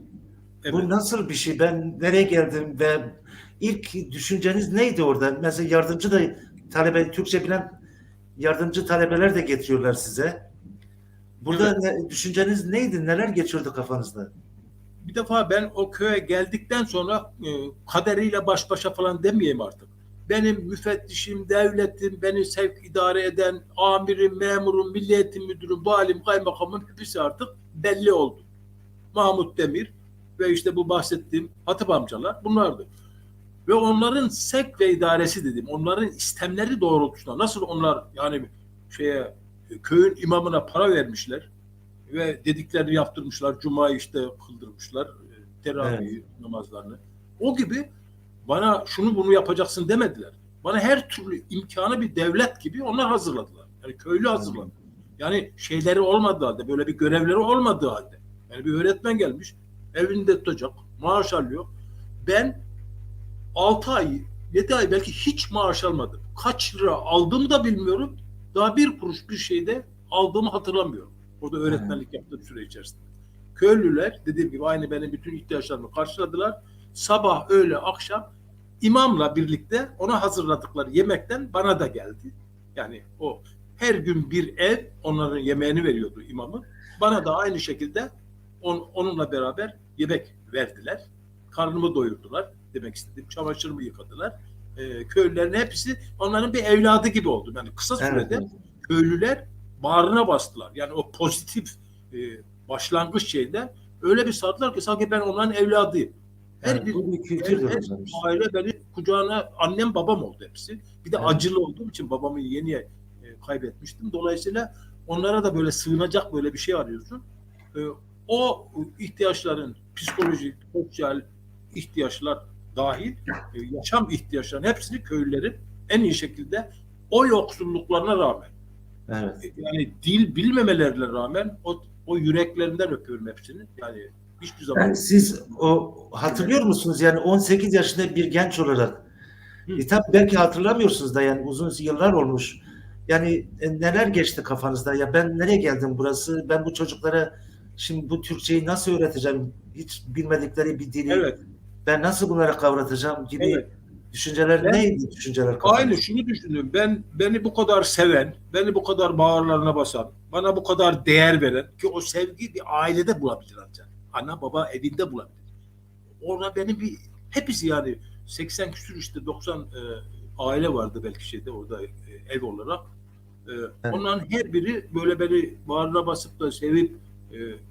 Evet. Bu nasıl bir şey? Ben nereye geldim ve ilk düşünceniz neydi orada? Mesela yardımcı da Türkçe bilen yardımcı talebeler de getiriyorlar size. Burada düşünceniz neydi? Neler geçiyordu kafanızda? Bir defa ben o köye geldikten sonra kaderiyle baş başa falan demeyeyim artık. Benim müfettişim, devletim, beni sevk idare eden amirim, memurum, milli eğitim müdürüm, valim, kaymakamım hepsi artık belli oldu. Mahmut Demir ve işte bu bahsettiğim Hatip amcalar bunlardı. Ve onların sevk ve idaresi dedim. Onların istemleri doğrultusunda nasıl onlar yani köyün imamına para vermişler ve dediklerini yaptırmışlar. Cuma'yı işte kıldırmışlar. Teravih namazlarını. O gibi bana şunu bunu yapacaksın demediler. Bana her türlü imkanı bir devlet gibi onlar hazırladılar. Yani köylü hazırladı. Yani şeyleri olmadığı halde, böyle bir görevleri olmadığı halde. Yani bir öğretmen gelmiş, evinde tutacak, maaş alıyor. Ben 6 ay, 7 ay belki hiç maaş almadım. Kaç lira aldığımı da bilmiyorum. Daha bir kuruş bir şeyde aldığımı hatırlamıyorum. Orada öğretmenlik yaptığım süre içerisinde. Köylüler dediğim gibi aynı benim bütün ihtiyaçlarımı karşıladılar. Sabah, öğle, akşam imamla birlikte ona hazırladıkları yemekten bana da geldi. Yani o her gün bir ev onların yemeğini veriyordu imamı. Bana da aynı şekilde onunla beraber yemek verdiler. Karnımı doyurdular demek istedim. Çamaşırımı yıkadılar. Köylülerin hepsi onların bir evladı gibi oldu. Yani kısa sürede köylüler bağrına bastılar. Yani o pozitif başlangıç şeyde öyle bir sardılar ki sanki ben onların evladıyım. Her bir aile beni kucağına annem babam oldu hepsi. Bir de acılı olduğum için babamı yeni kaybetmiştim. Dolayısıyla onlara da böyle sığınacak böyle bir şey arıyorsun. O ihtiyaçların psikolojik, sosyal ihtiyaçlar dahil yaşam ihtiyaçlarının hepsini köylülerin en iyi şekilde o yoksulluklarına rağmen yani dil bilmemelerine rağmen o yüreklerinden öpüyorum hepsini. Yani hiçbir zaman. Yani siz hatırlıyor musunuz yani 18 yaşında bir genç olarak tabii belki hatırlamıyorsunuz da yani uzun yıllar olmuş. Yani neler geçti kafanızda? Ya ben nereye geldim burası? Ben bu çocuklara şimdi bu Türkçeyi nasıl öğreteceğim? Hiç bilmedikleri bir dili ben nasıl bunlara kavratacağım gibi düşünceler neydi düşünceler kafanızda? Aynı şunu düşündüm. Beni bu kadar seven, beni bu kadar bağırlarına basan, bana bu kadar değer veren ki o sevgi bir ailede bulabilir ancak. Ana baba evinde bulabilir. Orada benim hepsi yani 80 küsur işte 90 aile vardı belki orada ev olarak. Onların her biri böyle beni bağrına basıp da sevip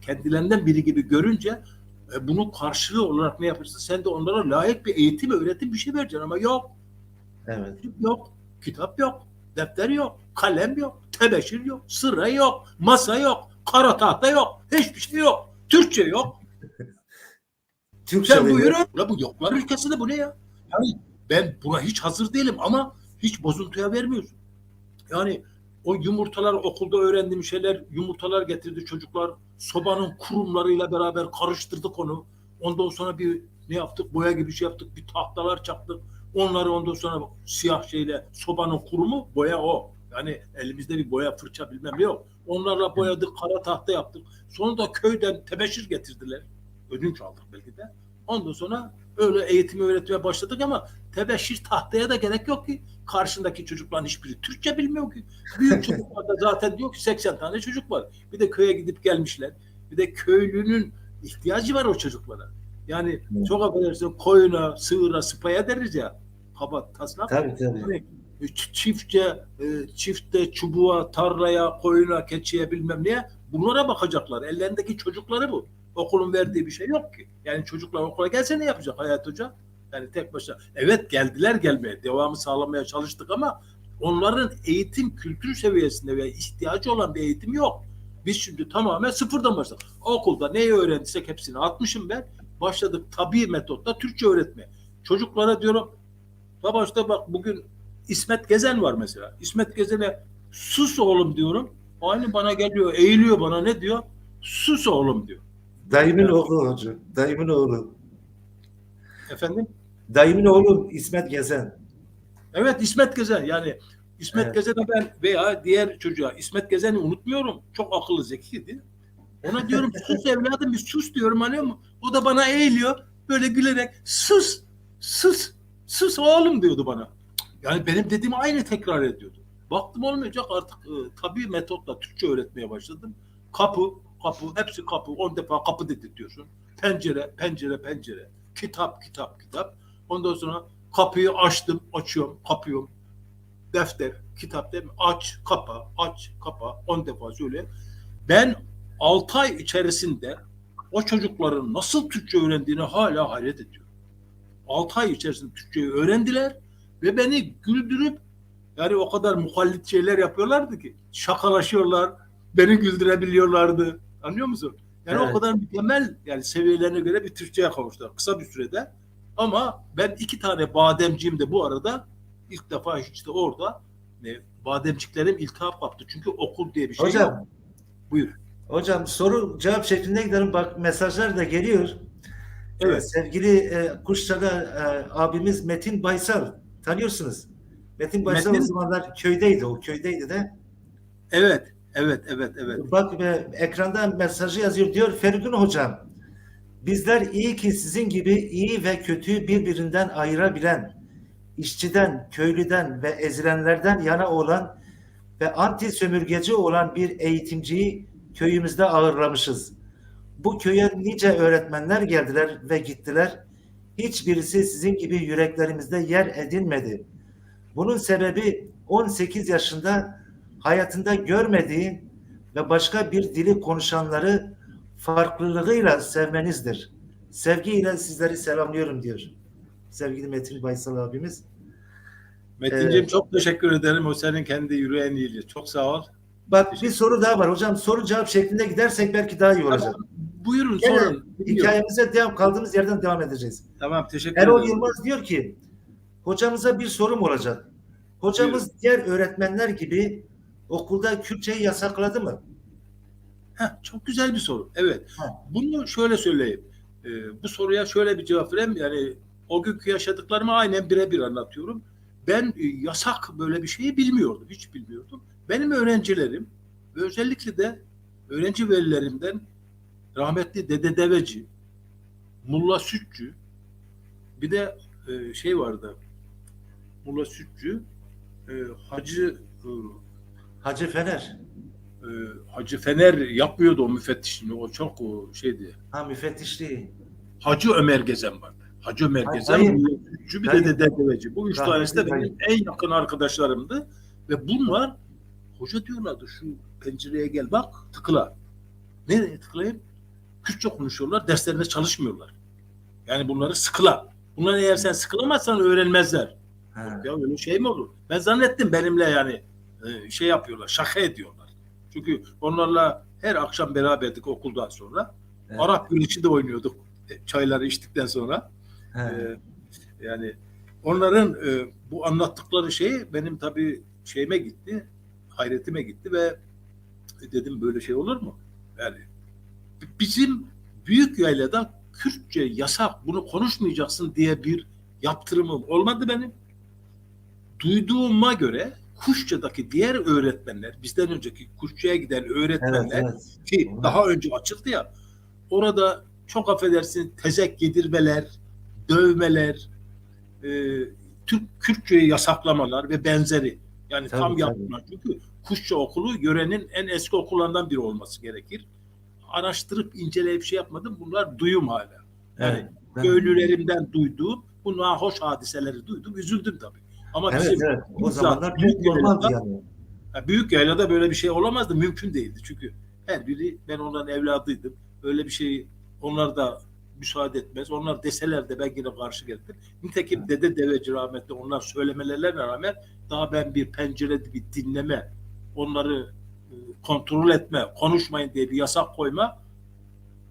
kendilerinden biri gibi görünce bunu karşılığı olarak ne yapırsın? Sen de onlara layık bir eğitim, öğretim bir şey vereceksin ama yok. Evet. Yok. Kitap yok. Defter yok, kalem yok, tebeşir yok, sıra yok, masa yok, kara tahta yok, hiçbir şey yok. Türkçe yok. Türkçe Sen de buyur. yok. Ya bu yoklar ülkesinde bu ne ya? Yani ben buna hiç hazır değilim ama hiç bozuntuya vermiyorsun. Yani o yumurtalar okulda öğrendiğim şeyler, yumurtalar getirdi çocuklar. Sobanın kurumlarıyla beraber karıştırdık onu. Ondan sonra bir ne yaptık? Boya gibi bir şey yaptık. Bir tahtalar çaktık. Onları ondan sonra siyah şeyle sobanın kurumu boya o. Yani elimizde bir boya fırça bilmem yok. Onlarla boyadık, kara tahta yaptık. Sonra da köyden tebeşir getirdiler. Ödünç aldık belki de. Ondan sonra öyle eğitimi öğretmeye başladık ama tebeşir tahtaya da gerek yok ki. Karşındaki çocukların hiçbiri Türkçe bilmiyor ki. Büyük çocuklarda zaten diyor ki 80 tane çocuk var. Bir de köye gidip gelmişler. Bir de köylünün ihtiyacı var o çocuklara. Yani çok affedersin koyuna, sığıra, sıpaya deriz ya. Kaba taslak. Tabii tabii. Yani çifte, çubuğa, tarlaya, koyuna, keçiye bilmem neye bunlara bakacaklar. Ellerindeki çocukları bu. Okulun verdiği bir şey yok ki. Yani çocuklar okula gelse ne yapacak Hayat Hoca? Yani tek başına. Evet geldiler gelmeye. Devamı sağlamaya çalıştık ama onların eğitim kültür seviyesinde ve ihtiyacı olan bir eğitim yok. Biz şimdi tamamen sıfırdan başladık. Okulda neyi öğrendiysek hepsini atmışım ben. Başladık tabii metotla Türkçe öğretmeye. Çocuklara diyorum baba işte bak bugün İsmet Gezen var mesela. İsmet Gezen'e sus oğlum diyorum. Aynı bana geliyor, eğiliyor bana ne diyor? Sus oğlum diyor. Dayımın oğlu hocam. Dayımın oğlu. Efendim? Dayımın oğlu İsmet Gezen. Evet İsmet Gezen yani İsmet Evet. Gezen'e ben veya diğer çocuğa İsmet Gezen'i unutmuyorum. Çok akıllı zekiydi. Ona diyorum sus evladım bir sus diyorum anlıyor musun? O da bana eğiliyor böyle gülerek sus sus sus oğlum diyordu bana. Yani benim dediğimi aynı tekrar ediyordu. Baktım olmayacak artık tabii metotla Türkçe öğretmeye başladım. Kapı hepsi kapı 10 defa kapı dedirtiyorsun. Pencere pencere kitap. Ondan sonra kapıyı açıyorum kapıyorum. Defter kitap değil mi? Aç kapa 10 defa söyle. Ben 6 ay içerisinde o çocukların nasıl Türkçe öğrendiğini hala hayret ediyorum. 6 ay içerisinde Türkçeyi öğrendiler ve beni güldürüp yani o kadar muhallit şeyler yapıyorlardı ki şakalaşıyorlar, beni güldürebiliyorlardı. Anlıyor musun? Yani Evet. o kadar mükemmel yani seviyelerine göre bir Türkçe'ye kavuştular kısa bir sürede. Ama ben 2 tane bademciğim de bu arada ilk defa işte orada bademciklerim iltihap kaptı. Çünkü okul diye bir şey yok. Hocam, Buyur. hocam soru cevap şeklinde gidelim. Bak mesajlar da geliyor. Evet. Sevgili Kuşça'da abimiz Metin Baysal tanıyorsunuz. Metin Baysal o zamanlar köydeydi. O köydeydi de. Evet. Bak ekranda mesajı yazıyor. Diyor Feridun hocam, bizler iyi ki sizin gibi iyi ve kötüyü birbirinden ayırabilen, işçiden, köylüden ve ezilenlerden yana olan ve anti sömürgeci olan bir eğitimciyi köyümüzde ağırlamışız. Bu köye nice öğretmenler geldiler ve gittiler. Hiçbirisi sizin gibi yüreklerimizde yer edinmedi. Bunun sebebi 18 yaşında hayatında görmediği ve başka bir dili konuşanları farklılığıyla sevmenizdir. Sevgiyle sizleri selamlıyorum diyor. Sevgili Metin Baysal abimiz. Metinciğim çok teşekkür ederim. O senin kendi yüreğin iyiliği. Çok sağ ol. Bak bir soru daha var hocam. Soru cevap şeklinde gidersek belki daha iyi olacak. Tamam. Buyurun Gene sorun. hikayemize kaldığımız yerden devam edeceğiz. Tamam teşekkür Erol ederim. Yılmaz diyor ki hocamıza bir sorum olacak. Hocamız Buyurun. diğer öğretmenler gibi okulda Kürtçeyi yasakladı mı? Çok güzel bir soru. Evet. Ha. Bunu şöyle söyleyeyim. Bu soruya şöyle bir cevap vereyim. Yani o günkü yaşadıklarımı aynen birebir anlatıyorum. Ben yasak böyle bir şeyi bilmiyordum. Hiç bilmiyordum. Benim öğrencilerim ve özellikle de öğrenci velilerimden rahmetli Dede Deveci, Mulla Sütçü, bir de şey vardı. Mulla Sütçü, Hacı Hacı Fener. Hacı Fener yapmıyordu o müfettişliğini. O çok şeydi. Ha müfettişliği. Hacı Ömer Gezen vardı. Hacı Ömer Gezen, Hayır. Müfettişçi bir de Dede Deveci. Bu üç Rahmetli tanesi de benim dayı. en yakın arkadaşlarımdı. Ve bunlar hoca diyorlardı şu pencereye gel bak tıkla. Nereye tıklayayım? Kürtçe konuşuyorlar. Derslerinde çalışmıyorlar. Yani bunları sıkıla. Bunları eğer sen sıkılamazsan öğrenmezler. Ha. Ya öyle şey mi olur? Ben zannettim benimle yani şey yapıyorlar, şaka ediyorlar. Çünkü onlarla her akşam beraberdik okuldan sonra. Evet. Arap güreşi de oynuyorduk çayları içtikten sonra. Ha. Yani onların bu anlattıkları şey benim tabii şeyime gitti, hayretime gitti ve dedim böyle şey olur mu? Yani bizim büyük yaylada Kürtçe yasak, bunu konuşmayacaksın diye bir yaptırımım olmadı benim. Duyduğuma göre Kuşça'daki diğer öğretmenler, bizden önceki Kuşça'ya giden öğretmenler Evet. ki daha önce açıldı ya, orada çok affedersin tezek yedirmeler, dövmeler, Kürtçeyi yasaklamalar ve benzeri. Yani Tabii, tam tabii. yaptılar. Çünkü Kuşça okulu yörenin en eski okullarından biri olması gerekir. Araştırıp inceleyip şey yapmadım. Bunlar duyum hala. Yani Evet. Ben- köylülerimden duyduğum bu nahoş hadiseleri duydum. Üzüldüm tabii. Ama Evet, bizim evet. O bizzat zamanlar büyük çok normaldi yaylada, yani. büyük yaylada böyle bir şey olamazdı. Mümkün değildi. Çünkü her biri, ben onların evladıydım. Öyle bir şey onlar da müsaade etmez. Onlar deseler de ben yine karşı geldim. Nitekim dede deveci rahmetli onlar söylemelerine rağmen daha ben bir pencerede bir dinleme, onları kontrol etme, konuşmayın diye bir yasak koyma,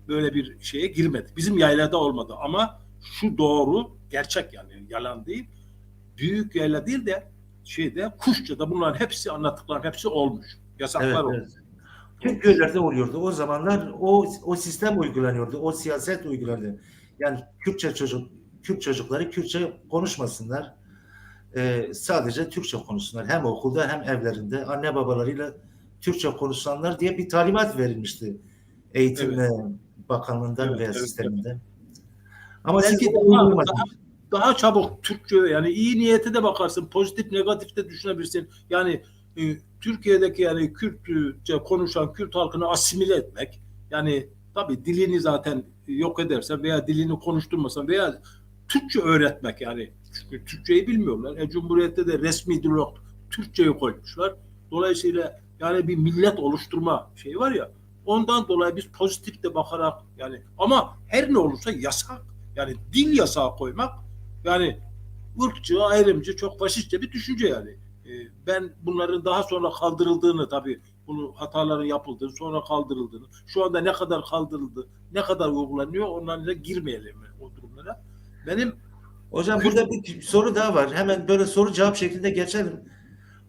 böyle bir şeye girmedi. Bizim yaylada olmadı ama şu doğru, gerçek yani yalan değil. Büyük yayla değil de Kuşça'da bunların hepsi, anlattıkların hepsi olmuş. Yasaklar Evet, olmuş. evet. Tüm köylerde oluyordu. O zamanlar o sistem uygulanıyordu. O siyaset uygulanıyordu. Yani Kürt çocukları Kürtçe konuşmasınlar. Sadece Türkçe konuşsunlar. Hem okulda hem evlerinde anne babalarıyla Türkçe konuşanlar diye bir talimat verilmişti. Eğitim Evet. Bakanlığından Evet, veya evet, sisteminden. Ama belki Türkiye'de daha, uygulamadı. daha çabuk Türkçe, yani iyi niyete de bakarsın, pozitif negatif de düşünebilirsin. Yani Türkiye'deki yani Kürtçe konuşan Kürt halkını asimile etmek, yani tabii dilini zaten yok edersen veya dilini konuşturmasan veya Türkçe öğretmek, yani çünkü Türkçeyi bilmiyorlar. Cumhuriyette de resmi dil yok. Türkçeyi koymuşlar. Dolayısıyla yani bir millet oluşturma şeyi var ya, ondan dolayı biz pozitif de bakarak, yani ama her ne olursa yasak. Yani dil yasağı koymak yani ırkçı, ayrımcı, çok faşistçe bir düşünce yani. Ben bunların daha sonra kaldırıldığını, tabii bunu hataların yapıldığını, sonra kaldırıldığını, şu anda ne kadar kaldırıldı, ne kadar uygulanıyor, onlarla girmeyelim o durumlara. Benim Hocam Kürt, burada bir soru daha var. Hemen böyle soru cevap şeklinde geçelim.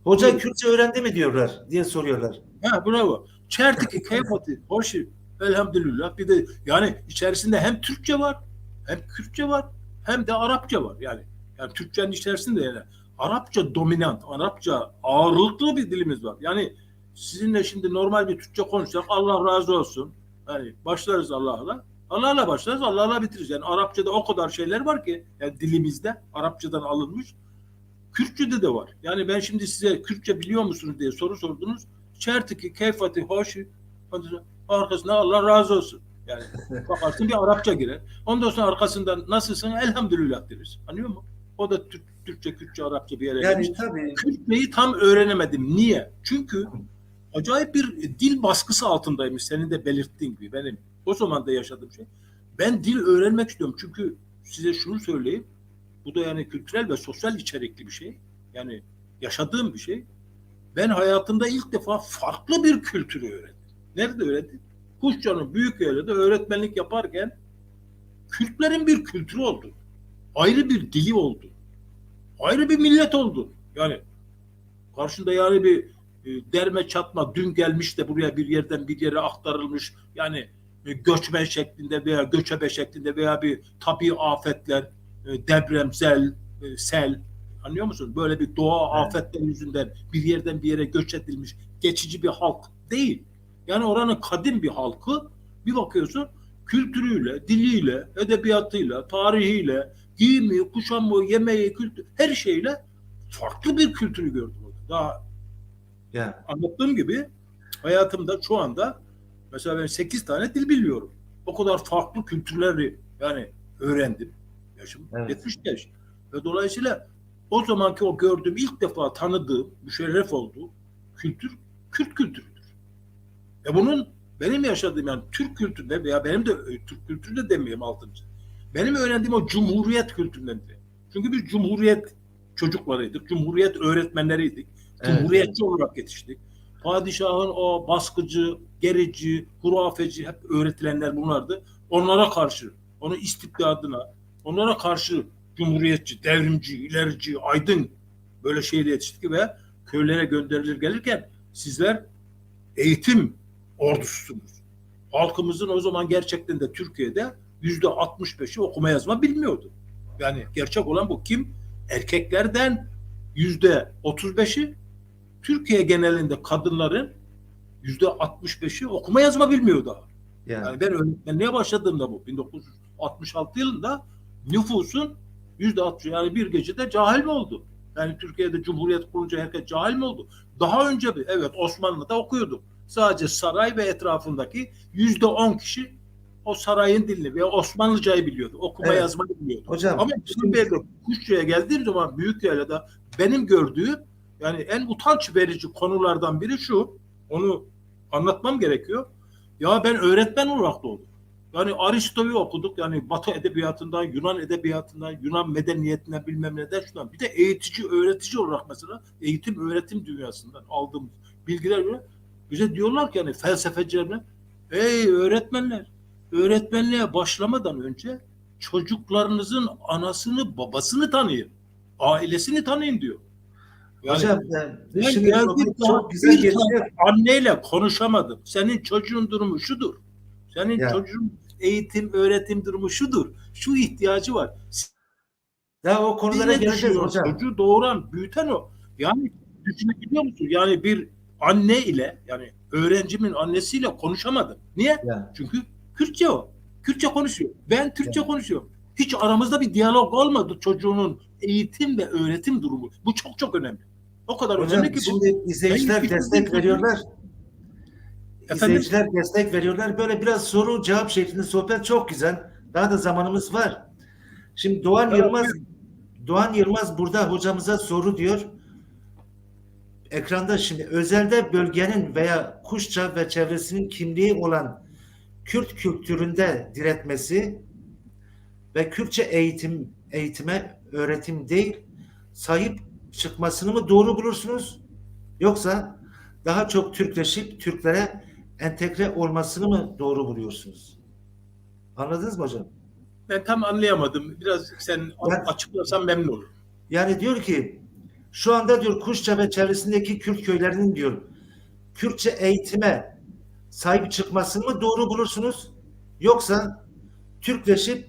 Hoca buyurun. Kürtçe öğrendi mi diyorlar diye soruyorlar. Bravo. Çertiki, Keyfati, hoşi, elhamdülillah. Bir de yani içerisinde hem Türkçe var, hem Kürtçe var, hem de Arapça var. Yani Türkçenin içerisinde yani Arapça dominant, Arapça ağırlıklı bir dilimiz var. Yani sizinle şimdi normal bir Türkçe konuşsak Allah razı olsun. Yani başlarız Allah'la. Allah'la başlarız, Allah'la bitiririz. Yani Arapçada o kadar şeyler var ki yani dilimizde Arapçadan alınmış. Kürtçe'de de var. Yani ben şimdi size Kürtçe biliyor musunuz diye soru sordunuz. Çertiki, keyfati, hoşi, arkasına Allah razı olsun. Yani bakarsın bir Arapça girer. Ondan sonra arkasından nasılsın? Elhamdülillah deriz. Anlıyor musun? O da Türkçe, Kürtçe, Arapça bir yere gelmiş. Yani tabii. Kürtçeyi tam öğrenemedim. Niye? Çünkü acayip bir dil baskısı altındaymış. Senin de belirttiğin gibi. Benim o zaman da yaşadığım şey. Ben dil öğrenmek istiyorum. Çünkü size şunu söyleyeyim. Bu da yani kültürel ve sosyal içerikli bir şey. Yani yaşadığım bir şey. Ben hayatımda ilk defa farklı bir kültürü öğrendim. Nerede öğrendim? Kuşça'nın büyük yerinde öğretmenlik yaparken Kürtlerin bir kültürü oldu. Ayrı bir dili oldu. Ayrı bir millet oldu. Yani karşında yani bir derme çatma, dün gelmiş de buraya bir yerden bir yere aktarılmış, yani göçmen şeklinde veya göçebe şeklinde veya bir tabii afetler, deprem, sel, anlıyor musun? Böyle bir doğa afetler yüzünden bir yerden bir yere göç edilmiş geçici bir halk değil. Yani oranın kadim bir halkı, bir bakıyorsun kültürüyle, diliyle, edebiyatıyla, tarihiyle, giyimi, kuşamı, yemeği, kültür, her şeyle farklı bir kültürü gördüm orada. Daha Ya. anlattığım gibi hayatımda şu anda mesela ben 8 tane dil biliyorum. O kadar farklı kültürleri yani öğrendim. Yaşım 70 yaş. Ve dolayısıyla o zamanki o gördüğüm, ilk defa tanıdığım, müşerref olduğu kültür Kürt kültürüdür. Bunun benim yaşadığım yani Türk kültüründe veya benim de Türk kültüründe demeyeyim altıncı. Benim öğrendiğim o cumhuriyet kültüründendi. Çünkü biz cumhuriyet çocuklarıydık. Cumhuriyet öğretmenleriydik. Evet, Cumhuriyetçi olarak yetiştik. Padişahın o baskıcı, gerici, hurafeci hep öğretilenler bunlardı. Onlara karşı, onu istibdadına, onlara karşı cumhuriyetçi, devrimci, ilerici, aydın böyle şeyle yetiştik ve köylere gönderilir gelirken sizler eğitim ordususunuz. Halkımızın o zaman gerçekten de Türkiye'de %65'i okuma yazma bilmiyordu. Yani gerçek olan bu. Kim? Erkeklerden %35'i, Türkiye genelinde kadınların %65'i okuma yazma bilmiyor daha. yani. Yani ben öğretmenliğe başladığımda bu 1966 yılında nüfusun %60, yani bir gecede cahil mi oldu? Yani Türkiye'de Cumhuriyet kurunca herkes cahil mi oldu? Daha önce evet Osmanlı'da okuyordu. Sadece saray ve etrafındaki %10 kişi o sarayın dilini ve Osmanlıcayı biliyordu. Okuma Evet. yazmayı biliyordu. Hocam, Ama şimdi- şimdi Kuşçu'ya geldiğim zaman Büyükyayla'da benim gördüğüm yani en utanç verici konulardan biri şu. Onu anlatmam gerekiyor. Ya ben öğretmen olarak doğdum. Yani Aristo'yu okuduk. Yani Batı edebiyatından, Yunan edebiyatından, Yunan medeniyetinden bilmem neden şundan. Bir de eğitici, öğretici olarak mesela eğitim, öğretim dünyasından aldığımız bilgiler göre bize diyorlar ki yani felsefecilerine ey öğretmenler, öğretmenliğe başlamadan önce çocuklarınızın anasını, babasını tanıyın. Ailesini tanıyın diyor. Yani Hocam ben şimdi geldim çok güzel bir geçiyor. anneyle konuşamadım. Senin çocuğun durumu şudur. Senin Ya. çocuğun eğitim, öğretim durumu şudur. Şu ihtiyacı var. Daha o Siz konulara ne geleceğiz düşünüyorsunuz? hocam. Çocuğu doğuran, büyüten o. Yani düşünebiliyor musun? Yani bir anne ile yani öğrencimin annesiyle konuşamadım. Niye? Ya. Çünkü Kürtçe o. Kürtçe konuşuyor. Ben Türkçe konuşuyorum. Hiç aramızda bir diyalog olmadı çocuğunun eğitim ve öğretim durumu. Bu çok çok önemli. O kadar Hocam önemli ki bu. şimdi izleyiciler Ben destek bitirdim. veriyorlar. Efendim? İzleyiciler destek veriyorlar. Böyle biraz soru cevap şeklinde sohbet çok güzel. Daha da zamanımız var. Şimdi Doğan Yılmaz burada hocamıza soru diyor. Ekranda şimdi özelde bölgenin veya Kuşça ve çevresinin kimliği olan Kürt kültüründe diretmesi ve Kürtçe eğitime öğretim değil sahip çıkmasını mı doğru bulursunuz? Yoksa daha çok Türkleşip Türklere entegre olmasını mı doğru buluyorsunuz? Anladınız mı hocam? Ben tam anlayamadım. Biraz sen açıklarsan memnun olurum. Yani diyor ki şu anda diyor Kuşça ve çevresindeki Kürt köylerinin diyor Kürtçe eğitime sahip çıkmasını mı doğru bulursunuz? Yoksa Türkleşip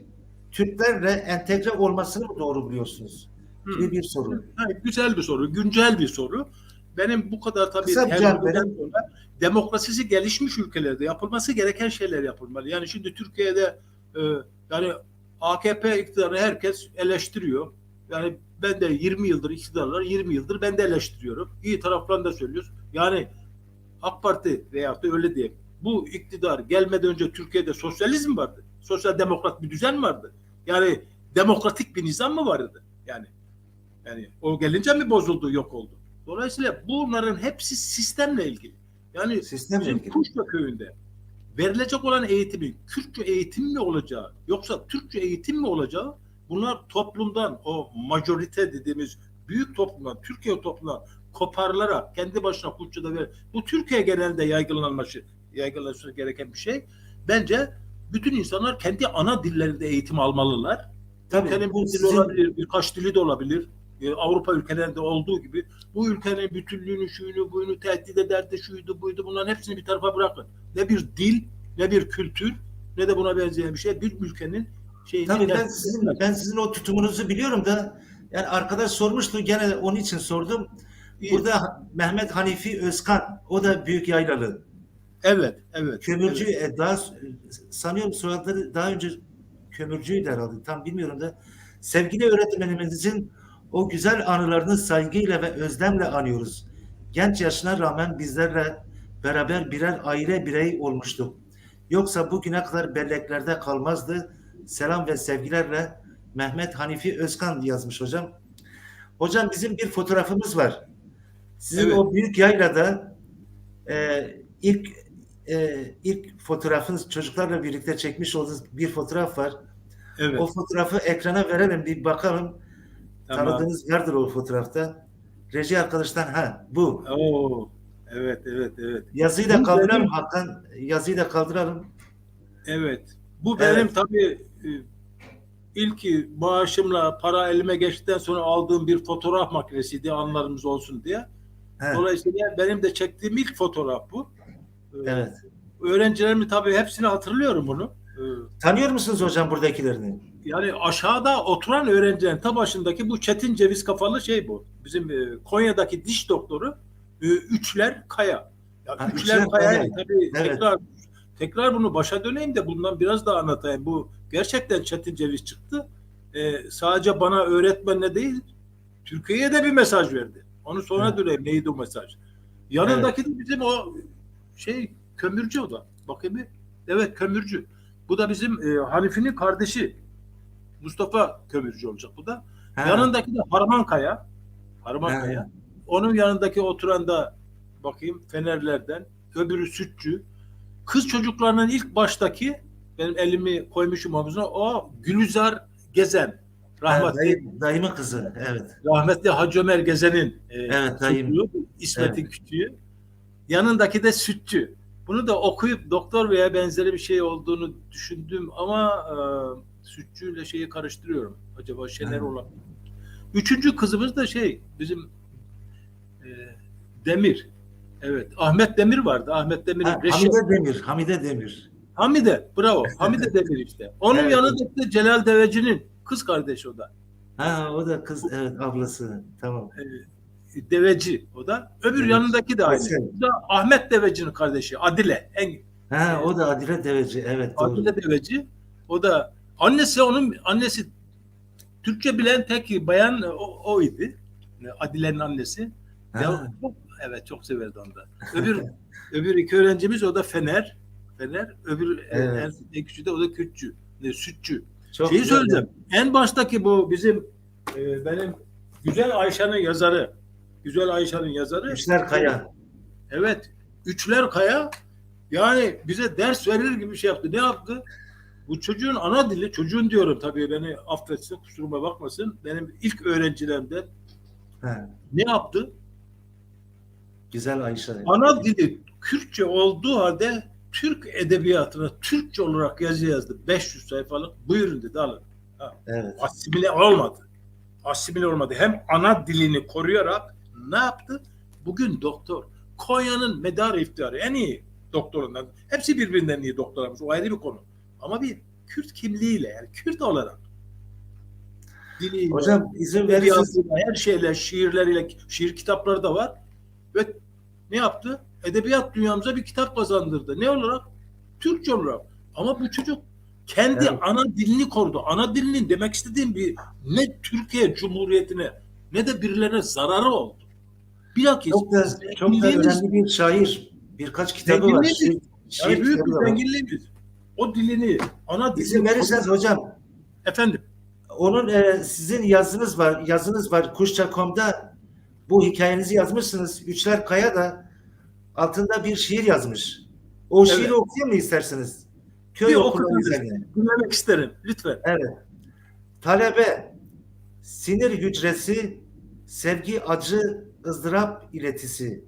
Türklerle entegre olmasını mı doğru buluyorsunuz? Gibi bir soru. Evet, güzel bir soru, güncel bir soru. Benim bu kadar tabii Kısa bir cevap verin. sonra demokrasisi gelişmiş ülkelerde yapılması gereken şeyler yapılmalı. Yani şimdi Türkiye'de yani AKP iktidarını herkes eleştiriyor. Yani ben de 20 yıldır iktidarlar, 20 yıldır ben de eleştiriyorum. İyi taraflarını da söylüyoruz. Yani AK Parti veyahut da öyle diyeyim. Bu iktidar gelmeden önce Türkiye'de sosyalizm vardı. Sosyal demokrat bir düzen vardı. Yani demokratik bir nizam mı vardı? Yani o gelince mi bozuldu, yok oldu? Dolayısıyla bunların hepsi sistemle ilgili. Yani Sistemle bizim ilgili. Kuşla köyünde verilecek olan eğitimin Kürtçe eğitim mi olacağı yoksa Türkçe eğitim mi olacağı, bunlar toplumdan, o majorite dediğimiz büyük toplumdan, Türkiye toplumdan koparılarak kendi başına Kürtçe'de bu Türkiye genelinde yaygınlanması gereken bir şey. Bence bütün insanlar kendi ana dillerinde eğitim almalılar. Tabii, Ülkenin bu bir dili sizin- olabilir, birkaç dili de olabilir. Avrupa ülkelerinde olduğu gibi bu ülkenin bütünlüğünü, şuyunu, buyunu tehdit ederdi, şuydu, buydu. Bunların hepsini bir tarafa bırakın. Ne bir dil, ne bir kültür, ne de buna benzeyen bir şey. Bir ülkenin şeyini... Tabii ben sizin o tutumunuzu biliyorum da yani arkadaş sormuştu gene onun için sordum. Burada Mehmet Hanifi Özkan, o da Büyükyaylalı. Evet. Kömürcü, evet. daha sanıyorum soyadları daha önce kömürcüydü herhalde. Tam bilmiyorum da. Sevgili öğretmenimizin o güzel anılarını saygıyla ve özlemle anıyoruz. Genç yaşına rağmen bizlerle beraber birer aile bireyi olmuştuk. Yoksa bugüne kadar belleklerde kalmazdı. Selam ve sevgilerle Mehmet Hanifi Özkan yazmış hocam. Hocam bizim bir fotoğrafımız var. Sizin Evet. o büyük yaylada ilk fotoğrafınız çocuklarla birlikte çekmiş olduğunuz bir fotoğraf var. Evet. O fotoğrafı ekrana verelim bir bakalım. Tamam. Tanıdığınız vardır o fotoğrafta. Reji arkadaştan bu. Oo, evet, evet, evet. Yazıyı da Bu kaldıralım benim- Hakan. Yazıyı da kaldıralım. Evet. Bu Evet. benim tabii ilk maaşımla para elime geçtikten sonra aldığım bir fotoğraf makinesiydi, anılarımız olsun diye. He, Dolayısıyla benim de çektiğim ilk fotoğraf bu. evet. Öğrencilerimi tabii hepsini hatırlıyorum bunu. Tanıyor musunuz hocam buradakilerini? Yani aşağıda oturan öğrencilerin ta başındaki bu Çetin Ceviz kafalı şey bu. Bizim Konya'daki diş doktoru Üçler Kaya. Ya Ha, Üçler Üçler Kaya Kaya. tabii Evet. tekrar bunu başa döneyim de bundan biraz daha anlatayım. Bu gerçekten Çetin Ceviz çıktı. Sadece bana öğretmenle değil, Türkiye'ye de bir mesaj verdi. Onu sonra Evet. döneyim. Neydi o mesaj? Yanındaki de bizim o kömürcü o da. Bakayım bir. Evet, kömürcü. Bu da bizim Hanifi'nin kardeşi. Mustafa Kömürcü olacak bu da. Ha, Yanındaki de Harman Kaya. Harman ha, Kaya. Onun yanındaki oturan da bakayım Fenerlerden. Öbürü Sütçü. Kız çocuklarının ilk baştaki benim elimi koymuşum omzuna. O Gülizar Gezen. Rahmetli, dayımın kızı. Evet. rahmetli Hacı Ömer Gezen'in Evet, dayım. çocuğu, İsmet'in küçüğü. Yanındaki de Sütçü. Bunu da okuyup doktor veya benzeri bir şey olduğunu düşündüm ama Sütçüyle şeyi karıştırıyorum. Acaba Şener olabilir. Üçüncü kızımız da bizim Demir. Evet. Ahmet Demir vardı. Ahmet Demir'in Hamide Demir. Hamide Demir. Hamide. Bravo. Hamide Demir işte. Onun Evet. yanındaki de Celal Deveci'nin kız kardeşi o da. O da kız. Evet, ablası. Tamam. Deveci o da. Öbür Evet. yanındaki de aynı. Aysel. Bu da Ahmet Deveci'nin kardeşi. Adile. O da Adile Deveci. Evet, doğru. Adile Deveci. O da annesi Türkçe bilen tek bayan oydu. Adile'nin annesi. Ya, evet, çok severdi onu da. Öbür iki öğrencimiz o da Fener. Öbür Evet. en küçüğü de o da Sütçü. Çok Şeyi güzel. söyleyeceğim. En baştaki bu bizim benim Güzel Ayşe'nin yazarı. Üçler Kaya. Evet. Üçler Kaya yani bize ders verir gibi bir şey yaptı. Ne yaptı? Bu çocuğun ana dili, çocuğun diyorum tabii, beni affetsin, kusuruma bakmasın. Benim ilk öğrencilerimden He, ne yaptı? Güzel Ayşe. Ana dili Kürtçe olduğu halde Türk edebiyatına Türkçe olarak yazı yazdı. 500 sayfalık. Buyurun dedi, alın. Evet. Asimile olmadı. Hem ana dilini koruyarak ne yaptı? Bugün doktor. Konya'nın medarı iftiharı. En iyi doktorundan. Hepsi birbirinden iyi doktorlarımız. O ayrı bir konu. Ama bir Kürt kimliğiyle, yani Kürt olarak diliyle, Hocam izin verirseniz her şeyle, şiirleriyle, şiir kitapları da var. Ve ne yaptı? Edebiyat dünyamıza bir kitap kazandırdı. Ne olarak? Türkçe olarak. Ama bu çocuk kendi ana dilini korudu. Ana dilinin demek istediğim ne Türkiye Cumhuriyeti'ne ne de birilerine zararı oldu. Bilakis çok da önemli bir şair. Birkaç kitabı var. Yani büyük bir zenginliğimiz. O dilini, ana dilini... İzin verirseniz hocam. Efendim? Onun sizin yazınız var. Kuşça.com'da bu hikayenizi yazmışsınız. Üçler Kaya da altında bir şiir yazmış. O şiiri okuyayım mı isterseniz? Köy okulları üzerine. Dinlemek isterim. Lütfen. Evet. Talebe, sinir hücresi, sevgi acı, ızdırap iletisi.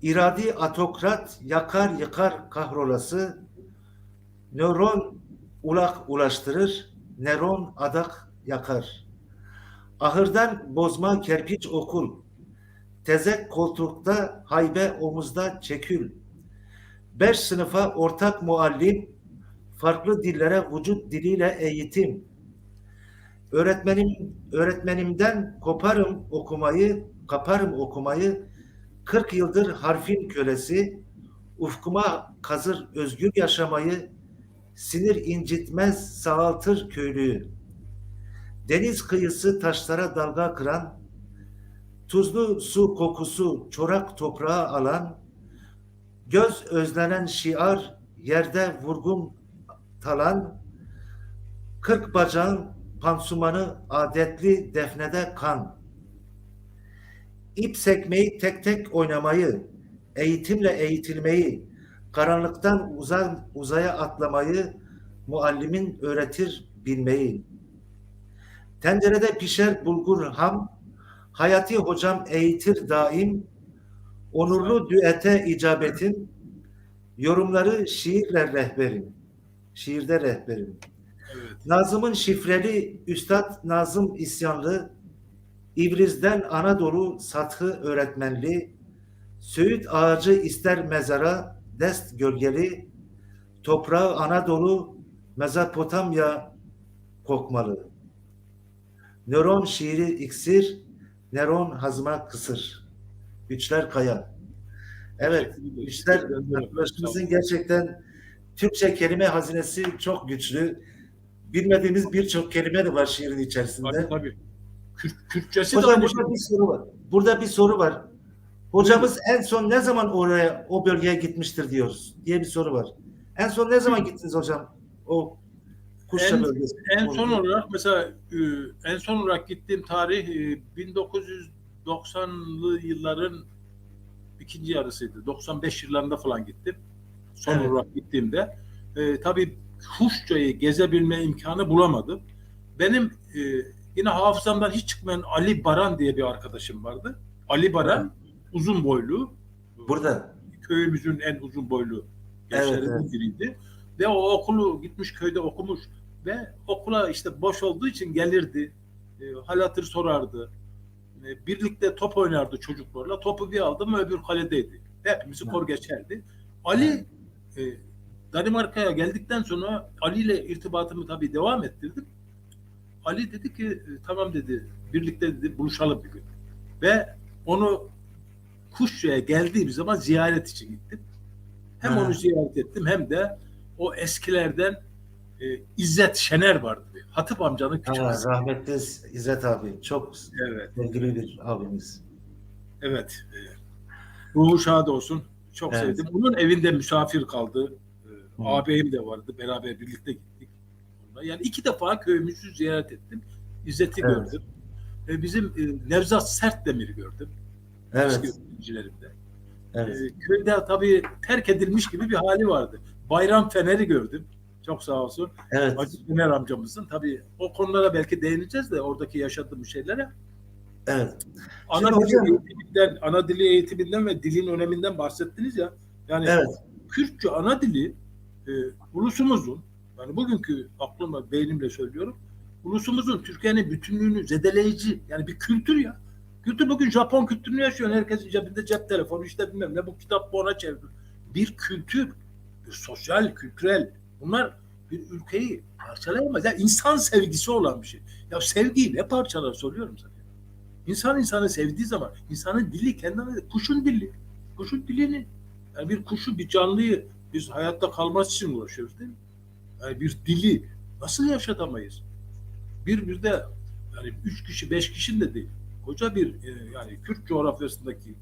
İradi atokrat, yakar yıkar kahrolası. Nöron ulak ulaştırır, neron adak yakar. Ahırdan bozma kerpiç okul. Tezek koltukta, haybe omuzda çekül. 5 sınıfa ortak muallim, farklı dillere vücut diliyle eğitim. Öğretmenimden kaparım okumayı, 40 yıldır harfin kölesi, ufkuma kazır özgür yaşamayı, sinir incitmez sağaltır köylüyü. Deniz kıyısı taşlara dalga kıran, tuzlu su kokusu çorak toprağa alan, göz özlenen şiar yerde vurgun talan, 40 bacağın pansumanı adetli defnede kan. İp sekmeyi tek tek oynamayı, eğitimle eğitilmeyi, karanlıktan uzaya atlamayı muallimin öğretir bilmeyi. Tencerede pişer bulgur ham, Hayati hocam eğitir daim, onurlu düete icabetim, yorumları şiirle rehberim, şiirde rehberim. Evet. Nazım'ın şifreli, Üstad Nazım isyanlı, İbriz'den Anadolu sathı öğretmenli, Söğüt ağacı ister mezara, dest gölgeli, toprağı Anadolu, Mezopotamya kokmalı. Nöron şiiri iksir, Neron hazma kısır. Güçler Kaya. Evet, Teşekkür ederim. Güçler Ben de öyle. Sağ arkadaşımızın olun. gerçekten Türkçe kelime hazinesi çok güçlü. Bilmediğimiz birçok kelime de var şiirin Tabii içerisinde. tabii. Kürtçesi de Hocam aynı burada şey. bir soru var. Burada bir soru var. Hocamız en son ne zaman oraya, o bölgeye gitmiştir diyoruz diye bir soru var. En son ne zaman gittiniz hocam? O Kuşça bölgesi. En son olarak mesela en son olarak gittiğim tarih 1990'lı yılların ikinci yarısıydı. 95 yıllarında falan gittim. Son Evet. olarak gittiğimde tabii Kuşça'yı gezebilme imkanı bulamadım. Benim yine hafızamdan hiç çıkmayan Ali Baran diye bir arkadaşım vardı. Ali Baran uzun boylu. Burada. Köyümüzün en uzun boylu Evet, gençlerinden evet. biriydi. Ve o okulu gitmiş köyde okumuş ve okula işte boş olduğu için gelirdi. Hal hatır sorardı. Birlikte top oynardı çocuklarla. Topu bir aldı mı öbür kaledeydi. Hepimizi kor geçerdi. Ali Danimarka'ya geldikten sonra Ali ile irtibatımı tabii devam ettirdim. Ali dedi ki tamam dedi, birlikte dedi buluşalım bir gün. Ve onu Kuşça'ya geldiğim zaman ziyaret için gittim. Hem onu ziyaret ettim hem de o eskilerden İzzet Şener vardı. Hatip amcanın küçük kızı. Rahmetli İzzet abi. Çok Evet. sevgili bir abimiz. Evet. Ruhu şad olsun. Çok Evet. sevdim. Bunun evinde misafir kaldı. Ağabeyim de vardı. Beraber birlikte gittik. Yani 2 defa köyümüzü ziyaret ettim. İzzet'i gördüm. Bizim Nevzat Sertdemir'i gördüm. Evet. Eski öğrencilerimde. Evet. Köyde tabii terk edilmiş gibi bir hali vardı. Bayram Fener'i gördüm. Çok sağ olsun. Evet. Hacı Fener amcamızın. Tabii o konulara belki değineceğiz de oradaki yaşadığımız şeylere. Evet. Ana dili eğitiminden ve dilin öneminden bahsettiniz ya. Yani Evet. Kürtçe ana dili ulusumuzun, yani bugünkü aklıma, beynimle söylüyorum, ulusumuzun, Türkiye'nin bütünlüğünü zedeleyici, yani bir kültür ya. Kültür bugün Japon kültürünü yaşıyor. Herkesin cebinde cep telefonu, işte bilmem ne, bu kitap bu ona çevrilir. Bir kültür, bir sosyal, kültürel, bunlar bir ülkeyi parçalayamaz. Yani insan sevgisi olan bir şey. Ya sevgiyi ne parçalar soruyorum sana. İnsan insanı sevdiği zaman, insanın dili kendine, kuşun dili. Kuşun dilini, yani bir kuşu, bir canlıyı biz hayatta kalması için uğraşıyoruz değil mi? Yani bir dili nasıl yaşatamayız? Bir de yani 3 kişi 5 kişinin de değil. Koca bir yani Kürt coğrafyasındaki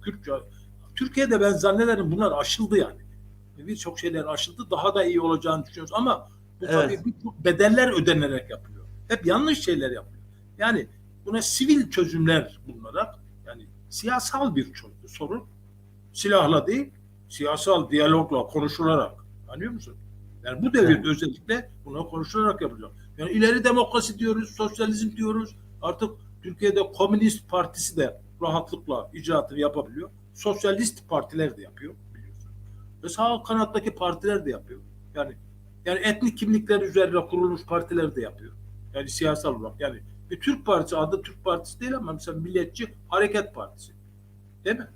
Türkiye'de ben zannederim bunlar aşıldı yani. Birçok şeyler aşıldı. Daha da iyi olacağını düşünüyoruz ama bu tabii birçok bedeller ödenerek yapılıyor. Hep yanlış şeyler yapılıyor. Yani buna sivil çözümler bulunarak, yani siyasal bir sorun, silahla değil, siyasal diyalogla, konuşularak. Anlıyor musun? Yani bu devirde özellikle buna konuşularak yapılacak. Yani ileri demokrasi diyoruz, sosyalizm diyoruz. Artık Türkiye'de Komünist Partisi de rahatlıkla icraatını yapabiliyor. Sosyalist partiler de yapıyor, biliyorsun. Ve sağ kanattaki partiler de yapıyor. Yani etnik kimlikler üzerine kurulmuş partiler de yapıyor. Yani siyasal olarak. Yani bir Türk Partisi, adı Türk Partisi değil ama mesela Milliyetçi Hareket Partisi. Değil mi?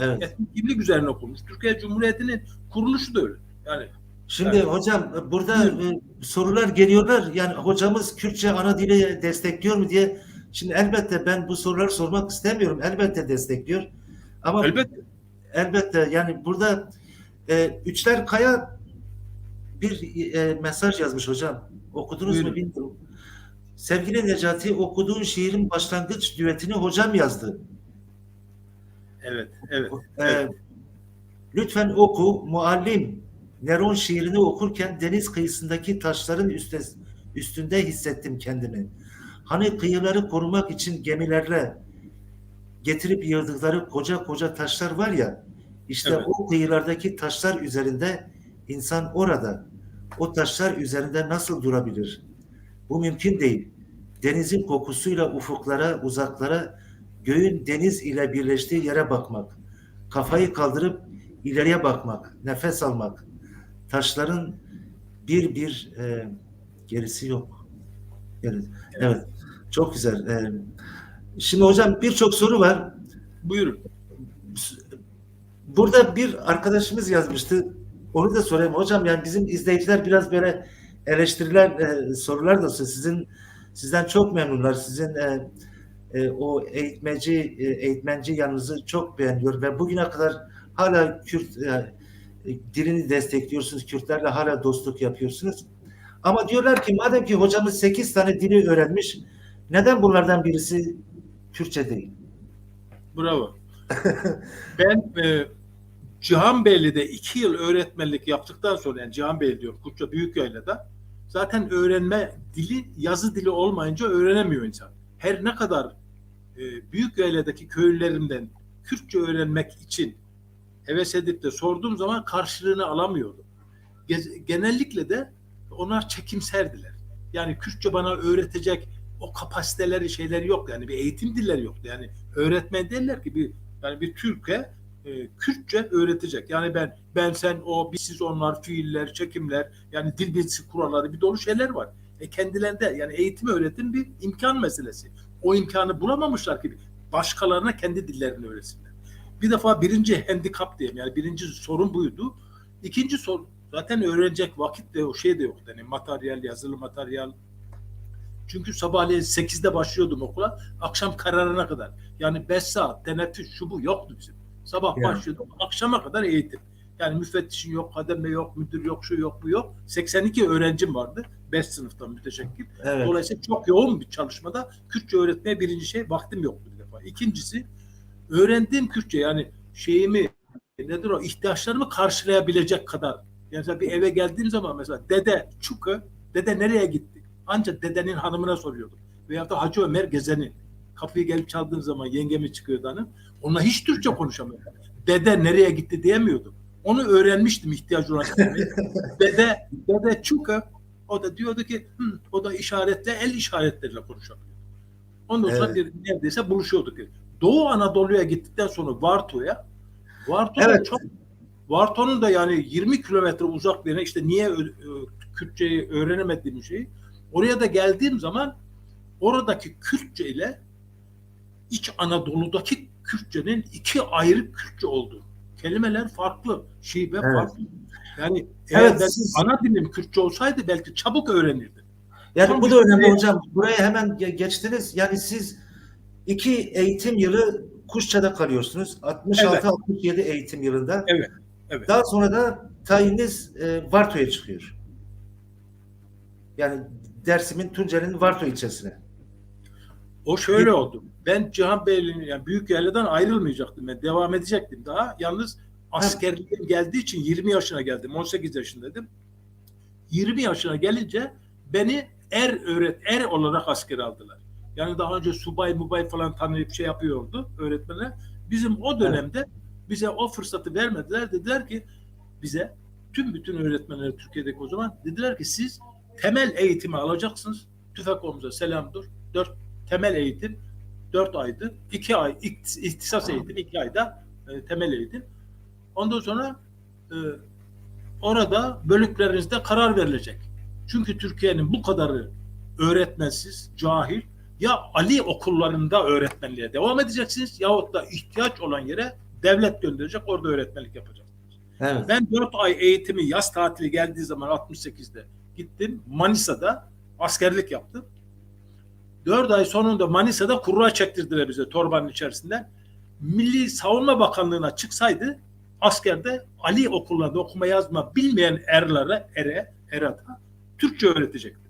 Yani etnik kimlik üzerine kurulmuş. Türkiye Cumhuriyeti'nin kuruluşu da öyle. Yani şimdi hocam burada sorular geliyorlar. Yani hocamız Kürtçe ana dili destekliyor mu diye. Şimdi elbette ben bu soruları sormak istemiyorum. Elbette destekliyor. Ama elbette yani burada Üçler Kaya bir mesaj yazmış hocam. Okudunuz mu bilmiyorum. Sevgili Necati, okuduğun şiirin başlangıç düetini hocam yazdı. Evet. Lütfen oku, muallim. Neron şiirini okurken deniz kıyısındaki taşların üstünde hissettim kendimi. Hani kıyıları korumak için gemilerle getirip yığdıkları koca koca taşlar var ya, işte o kıyılardaki taşlar üzerinde insan orada. O taşlar üzerinde nasıl durabilir? Bu mümkün değil. denizin kokusuyla ufuklara, uzaklara, göğün deniz ile birleştiği yere bakmak, kafayı kaldırıp ileriye bakmak, nefes almak, taşların bir bir gerisi yok. Evet, çok güzel. Şimdi hocam birçok soru var. Buyurun. Burada bir arkadaşımız yazmıştı. Onu da sorayım. Hocam yani bizim izleyiciler biraz böyle eleştiriler, sorular da sizden çok memnunlar. Sizin o eğitmenci yanınızı çok beğeniyor ve bugüne kadar hala Kürt dilini destekliyorsunuz. Kürtlerle hala dostluk yapıyorsunuz. Ama diyorlar ki madem ki hocamız 8 tane dili öğrenmiş, neden bunlardan birisi Kürtçe değil? Bravo. Ben Cihanbeyli'de 2 yıl öğretmenlik yaptıktan sonra, yani Cihanbeyli diyorum, Kurtça Büyükyayla'da, zaten öğrenme dili, yazı dili olmayınca öğrenemiyor insan. Her ne kadar Büyükyayla'daki köylülerimden Kürtçe öğrenmek için heves edip de sorduğum zaman karşılığını alamıyordum. Genellikle de onlar çekimserdiler. Yani Kürtçe bana öğretecek o kapasiteleri, şeyleri yok. Yani bir eğitim dilleri yoktu. Yani öğretmen derler ki bir Türk'e Kürtçe öğretecek. Yani ben sen o, biz siz onlar, fiiller, çekimler, yani dil bilgisi kuralları, bir dolu şeyler var. Kendilerinde yani eğitim öğretim bir imkan meselesi. O imkanı bulamamışlar ki başkalarına kendi dillerini öğretsinler. Bir defa birinci handikap diyeyim, yani birinci sorun buydu. İkinci sorun, zaten öğrenecek vakit de o şey de yok. Yani materyal, yazılı materyal. Çünkü sabahleyin 8'de başlıyordum okula, akşam kararına kadar. Yani 5 saat teneffüs şu bu yoktu bizim. Sabah başlıyordum, akşama kadar eğitim. Yani müfettişin yok, kademe yok, müdür yok, şu yok, bu yok. 82 öğrencim vardı. 5 sınıftan müteşekkil. Evet. Dolayısıyla çok yoğun bir çalışmada Kürtçe öğretmeye birinci şey vaktim yoktu bir defa. İkincisi, öğrendiğim Kürtçe, yani şeyimi, nedir o, ihtiyaçlarımı karşılayabilecek kadar. Yani bir eve geldiğim zaman mesela dede Çuku, dede nereye gitti? Ancak dedenin hanımına soruyordum. Veyahut da Hacı Ömer Gezen'in. Kapıyı gelip çaldığım zaman yengemi çıkıyordu hanım. Onunla hiç Türkçe konuşamıyordum. Dede nereye gitti diyemiyordum. Onu öğrenmiştim ihtiyacı olan kelimeyi. Dede Çuku, o da diyordu ki o da el işaretleriyle konuşamıyor. Ondan sonra neredeyse buluşuyorduk. Doğu Anadolu'ya gittikten sonra Varto'ya, Varto'nun da yani 20 kilometre uzak bir yere, işte niye Kürtçeyi öğrenemediğim şeyi, oraya da geldiğim zaman oradaki Kürtçe ile İç Anadolu'daki Kürtçenin 2 ayrı Kürtçe olduğu. Kelimeler farklı, şive farklı. Yani eğer ana dilim Kürtçe olsaydı belki çabuk öğrenirdim. Yani bu da önemli hocam. Buraya hemen geçtiniz. Yani siz 2 eğitim yılı Kuşça'da kalıyorsunuz. 66-67 eğitim yılında. Evet. Daha sonra da tayininiz Varto'ya çıkıyor. Yani Dersim'in, Tunceli'nin Varto ilçesine. O şöyle oldu. Ben Cihanbeyli'nin, yani Büyükyayla'dan ayrılmayacaktım. Ben devam edecektim daha. Yalnız askerliğim geldiği için 20 yaşına geldim. 18 yaşındaydım. 20 yaşına gelince beni er olarak askere aldılar. Yani daha önce subay falan tanıyıp şey yapıyordu öğretmenler. Bizim o dönemde bize o fırsatı vermediler. Dediler ki bize, bütün öğretmenler Türkiye'deki o zaman, dediler ki siz temel eğitimi alacaksınız. Tüfek omuza selam dur. 4 temel eğitim 4 aydı. 2 ay ihtisas eğitimi, 2 ayda temel eğitim. Ondan sonra orada bölüklerinizde karar verilecek. Çünkü Türkiye'nin bu kadarı öğretmensiz, cahil, ya Ali okullarında öğretmenliğe devam edeceksiniz yahut da ihtiyaç olan yere devlet gönderecek, orada öğretmenlik yapacaksınız. Evet. Ben 4 ay eğitimi, yaz tatili geldiği zaman 68'de gittim. Manisa'da askerlik yaptım. 4 ay sonunda Manisa'da kurra çektirdiler bize torbanın içerisinden. Milli Savunma Bakanlığı'na çıksaydı askerde Ali okullarında okuma yazma bilmeyen erata Türkçe öğretecekti.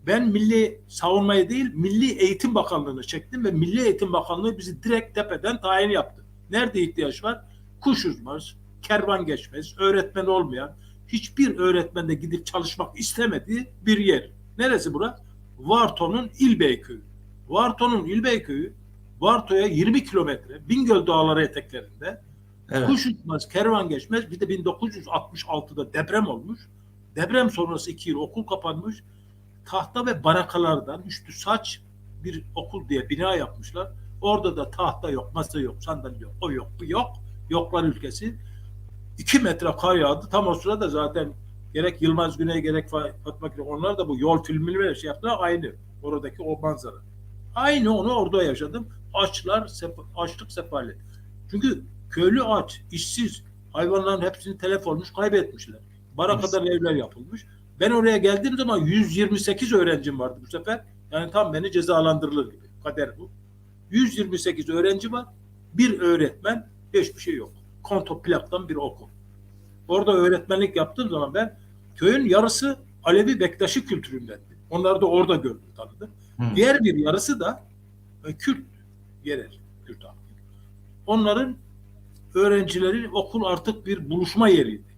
Ben Milli Savunmayı değil, Milli Eğitim Bakanlığı'nı çektim ve Milli Eğitim Bakanlığı bizi direkt tepeden tayin yaptı. Nerede ihtiyaç var? Kuş uzmanı, kervan geçmez, öğretmen olmayan, hiçbir öğretmen de gidip çalışmak istemediği bir yer. Neresi burası? Varto'nun İlbeyköy'ü. Varto'nun İlbeyköy'ü, Varto'ya 20 kilometre, Bingöl Dağları eteklerinde. Evet. Kuş uçmaz, kervan geçmez. Bir de 1966'da deprem olmuş. Deprem sonrası 2 yıl okul kapanmış. tahta ve barakalardan üstü saç bir okul diye bina yapmışlar. Orada da tahta yok, masa yok, sandalye yok, o yok, bu yok. Yoklar ülkesi. 2 metre kar yağdı. Tam o sırada zaten gerek Yılmaz Güney gerek Fatma Gül, onlar da bu yol filmini ve şey yaptılar, aynı. Oradaki o manzara. Aynı onu orada yaşadım. Açlık, sefalet. Çünkü köylü aç, işsiz, hayvanların hepsini telef olmuş, kaybetmişler. Barakadan evler yapılmış. Ben oraya geldiğim zaman 128 öğrencim vardı bu sefer. Yani tam beni cezalandırılır gibi. Kader bu. 128 öğrenci var. Bir öğretmen, hiçbir şey yok. Kontoplaktan bir okul. Orada öğretmenlik yaptığım zaman ben köyün yarısı Alevi Bektaşi kültüründendi. Onları da orada gördüm, tanıdım. Diğer bir yarısı da Kürt, yerel Kürt halkı. Onların öğrencileri okul artık bir buluşma yeriydi.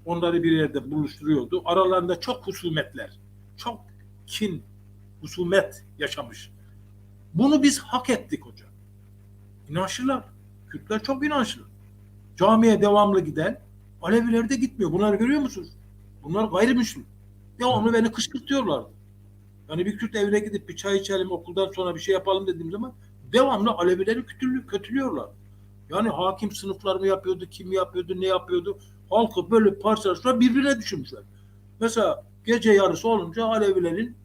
Onları bir yerde buluşturuyordu. Aralarında çok husumetler, çok kin, husumet yaşamış. Bunu biz hak ettik hocam. İnançlılar. Kürtler çok inançlı. Camiye devamlı giden, Aleviler de gitmiyor. Bunları görüyor musunuz? Bunlar gayrimüslim. Devamlı beni kışkırtıyorlardı. Yani bir Kürt evine gidip bir çay içelim, okuldan sonra bir şey yapalım dediğim zaman devamlı Alevileri kötülüyorlar. Yani hakim sınıflar mı yapıyordu, kim yapıyordu, ne yapıyordu? Halkı böyle parçalaştılar, birbirine düşürmüşler. Mesela gece yarısı olunca Alevilerin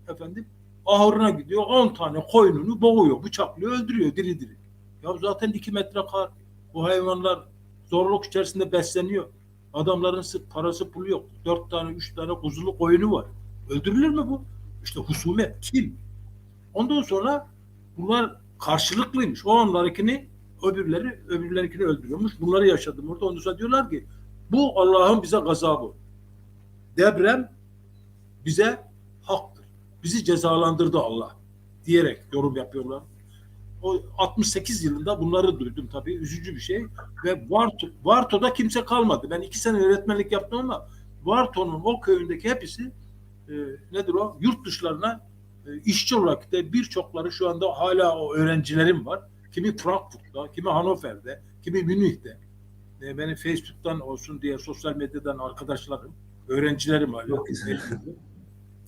ahırına gidiyor, 10 tane koyununu boğuyor, bıçaklıyor, öldürüyor diri diri. Ya zaten 2 metre kar. Bu hayvanlar zorluk içerisinde besleniyor. Adamların parası pulu yok. 4 tane, 3 tane kuzulu koyunu var. Öldürülür mü bu? İşte husumet, kim? Ondan sonra bunlar karşılıklıymış. O onlarınkini, öbürlerinkini öldürüyormuş. Bunları yaşadım orada. Ondan sonra diyorlar ki bu Allah'ın bize gazabı. Deprem bize haktır. Bizi cezalandırdı Allah diyerek yorum yapıyorlar. O 68 yılında bunları duydum tabii. Üzücü bir şey. Ve Varto'da kimse kalmadı. Ben 2 sene öğretmenlik yaptım ama Varto'nun o köyündeki hepsi yurt dışlarına işçi olarak da birçokları şu anda hala o öğrencilerim var. Kimi Frankfurt'ta, kimi Hannover'de, kimi Münih'te. Benim Facebook'tan olsun diye sosyal medyadan arkadaşlarım, öğrencilerim hala.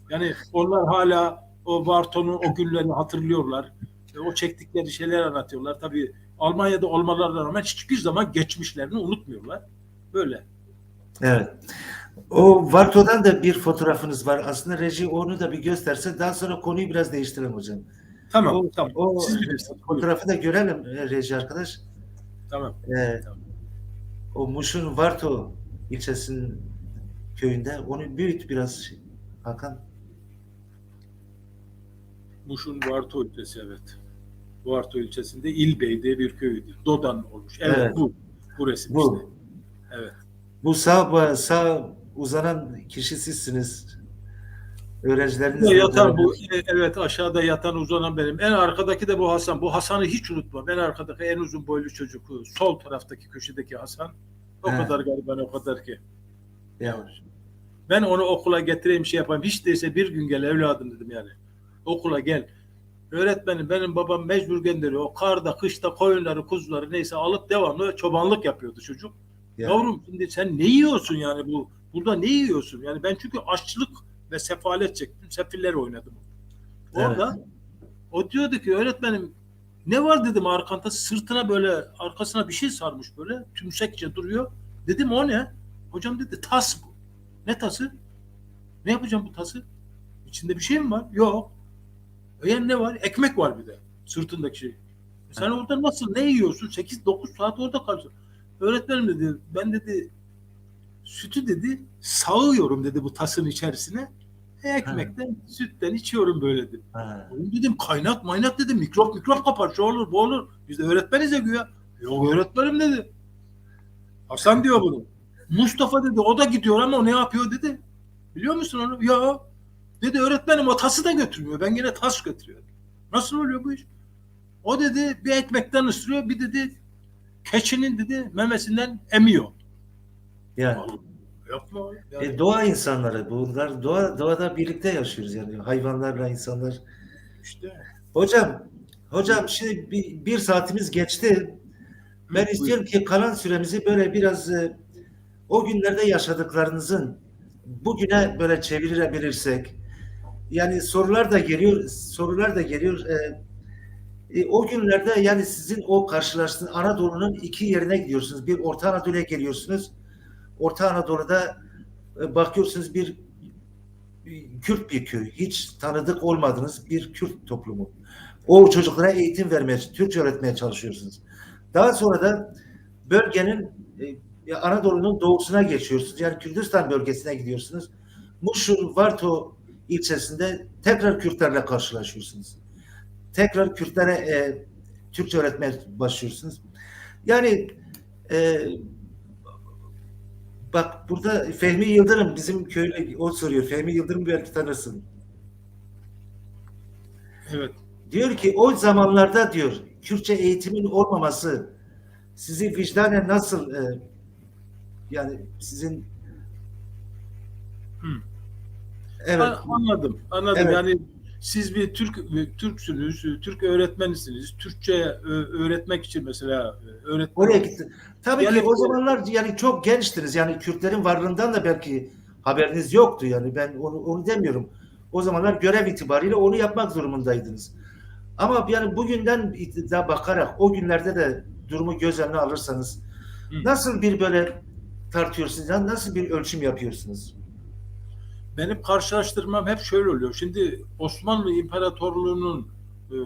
Yani onlar hala o Varto'nun o günlerini hatırlıyorlar. O çektikleri şeyler anlatıyorlar. Tabii Almanya'da olmalarına rağmen hiçbir zaman geçmişlerini unutmuyorlar. Böyle. Evet. O Varto'dan da bir fotoğrafınız var. Aslında reji onu da bir gösterse daha sonra konuyu biraz değiştirelim hocam. Tamam. O Siz bilirsiniz. fotoğrafı da görelim reji arkadaş. Tamam. O Muş'un Varto ilçesinin köyünde. Onu büyüt biraz Hakan. Muş'un Varto ilçesi, evet. Varto ilçesinde İlbey diye bir köydü. Dodan olmuş. Evet. Bu resim işte. Evet. Bu sağ uzanan kişi sizsiniz. Öğrencileriniz yatan bu, evet, aşağıda yatan uzanan benim. En arkadaki de bu Hasan. Bu Hasan'ı hiç unutmam. En arkadaki en uzun boylu çocuk. Sol taraftaki köşedeki Hasan. O kadar galiba, o kadar ki. Ya. Ben onu okula getireyim, şey yapayım. Hiç değilse bir gün gel evladım dedim yani. Okula gel. Öğretmenim, benim babam mecbur gönderiyor. O karda, kışta koyunları, kuzuları neyse alıp devamlı çobanlık yapıyordu çocuk. Ya. Yavrum şimdi sen ne yiyorsun yani burada ne yiyorsun? Yani ben çünkü açlık ve sefalet çektim. Sefiller oynadım. Orada o diyordu ki öğretmenim ne var dedim arkanda, sırtına böyle arkasına bir şey sarmış böyle tümsekçe duruyor. Dedim o ne? Hocam dedi tas bu. Ne tası? Ne yapacağım bu tası? İçinde bir şey mi var? Yok. Yani ne var? Ekmek var bir de sırtındaki şey. Sen orada nasıl ne yiyorsun? 8-9 saat orada kalıyorsun. Öğretmenim dedi ben dedi sütü dedi sağıyorum dedi bu tasın içerisine. Ekmekten, sütten içiyorum böyle dedim. Dedim kaynak dedim mikrop kapar şu olur bu olur. Biz de öğretmeniz ya güya. Yok öğretmenim dedi. Hasan diyor bunu. Mustafa dedi o da gidiyor ama o ne yapıyor dedi. Biliyor musun onu? Ya dedi öğretmenim o tası da götürmüyor. Ben yine tas götürüyorum. Nasıl oluyor bu iş? O dedi bir ekmekten ısırıyor, bir dedi keçinin dedi memesinden emiyor. Yani. Yapma. Yani. Doğa insanları bunlar. Doğada birlikte yaşıyoruz yani hayvanlarla insanlar. İşte. Hocam şimdi bir saatimiz geçti. Ben istiyorum ki kalan süremizi böyle biraz o günlerde yaşadıklarınızın bugüne böyle çevirebilirsek. Yani sorular da geliyor, sorular da geliyor. O günlerde yani sizin o karşılaştığınız Anadolu'nun iki yerine gidiyorsunuz. Bir Orta Anadolu'ya geliyorsunuz. Orta Anadolu'da bakıyorsunuz bir Kürt bir köy. Hiç tanıdık olmadığınız bir Kürt toplumu. O çocuklara eğitim vermeye, Türkçe öğretmeye çalışıyorsunuz. Daha sonra da bölgenin Anadolu'nun doğusuna geçiyorsunuz. Yani Kürdistan bölgesine gidiyorsunuz. Muşur, Varto ilçesinde tekrar Kürtlerle karşılaşıyorsunuz. Tekrar Kürtlere Türkçe öğretmeye başlıyorsunuz. Yani e, bak burada Fehmi Yıldırım bizim köylü o soruyor. Fehmi Yıldırım belki tanırsın. Evet. Diyor ki o zamanlarda diyor Kürtçe eğitimin olmaması sizi vicdanen nasıl yani sizin Hı. evet Anladım. evet Yani siz bir Türksünüz, Türk öğretmenisiniz. Türkçe öğretmek için mesela öğretmen oraya olmuş. gitti. Tabii ki Yani o zamanlar yani çok gençtiniz. Yani Kürtlerin varlığından da belki haberiniz yoktu. Yani ben onu demiyorum. O zamanlar görev itibariyle onu yapmak durumundaydınız. Ama yani bugünden de bakarak o günlerde de durumu göz önüne alırsanız hı. nasıl bir böyle tartıyorsunuz? Yani nasıl bir ölçüm yapıyorsunuz? Benim karşılaştırmam hep şöyle oluyor. Şimdi Osmanlı İmparatorluğu'nun e,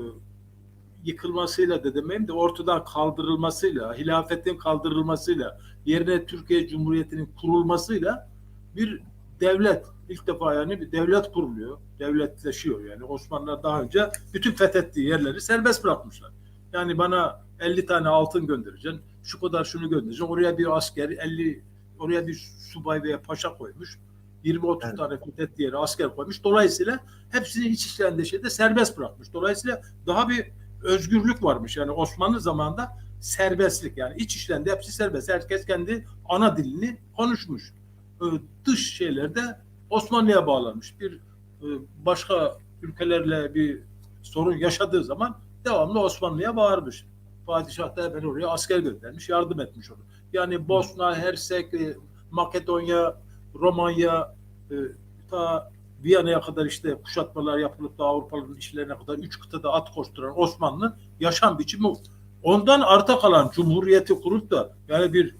yıkılmasıyla da demeyeyim de ortadan kaldırılmasıyla, hilafetin kaldırılmasıyla, yerine Türkiye Cumhuriyeti'nin kurulmasıyla bir devlet, ilk defa yani bir devlet kuruluyor, devletleşiyor. Yani Osmanlılar daha önce bütün fethettiği yerleri serbest bırakmışlar. Yani bana 50 tane altın göndereceksin, şu kadar şunu göndereceksin, oraya bir asker, 50 oraya bir subay veya paşa koymuş. 20-30 Evet. tane fethettiği yere asker koymuş. Dolayısıyla hepsini iç işlerinde şeyde serbest bırakmış. Dolayısıyla daha bir özgürlük varmış. Yani Osmanlı zamanında serbestlik, yani iç işlerinde hepsi serbest. Herkes kendi ana dilini konuşmuş. Dış şeylerde Osmanlı'ya bağlanmış. Bir başka ülkelerle bir sorun yaşadığı zaman devamlı Osmanlı'ya bağırmış. Padişah da ben oraya asker göndermiş, yardım etmiş onu. Yani Bosna, Hersek, Makedonya, Romanya, ta Viyana'ya kadar işte kuşatmalar yapılıp da Avrupalıların işlerine kadar 3 kıtada at koşturan Osmanlı yaşam biçimi ondan arta kalan cumhuriyeti kurup da yani bir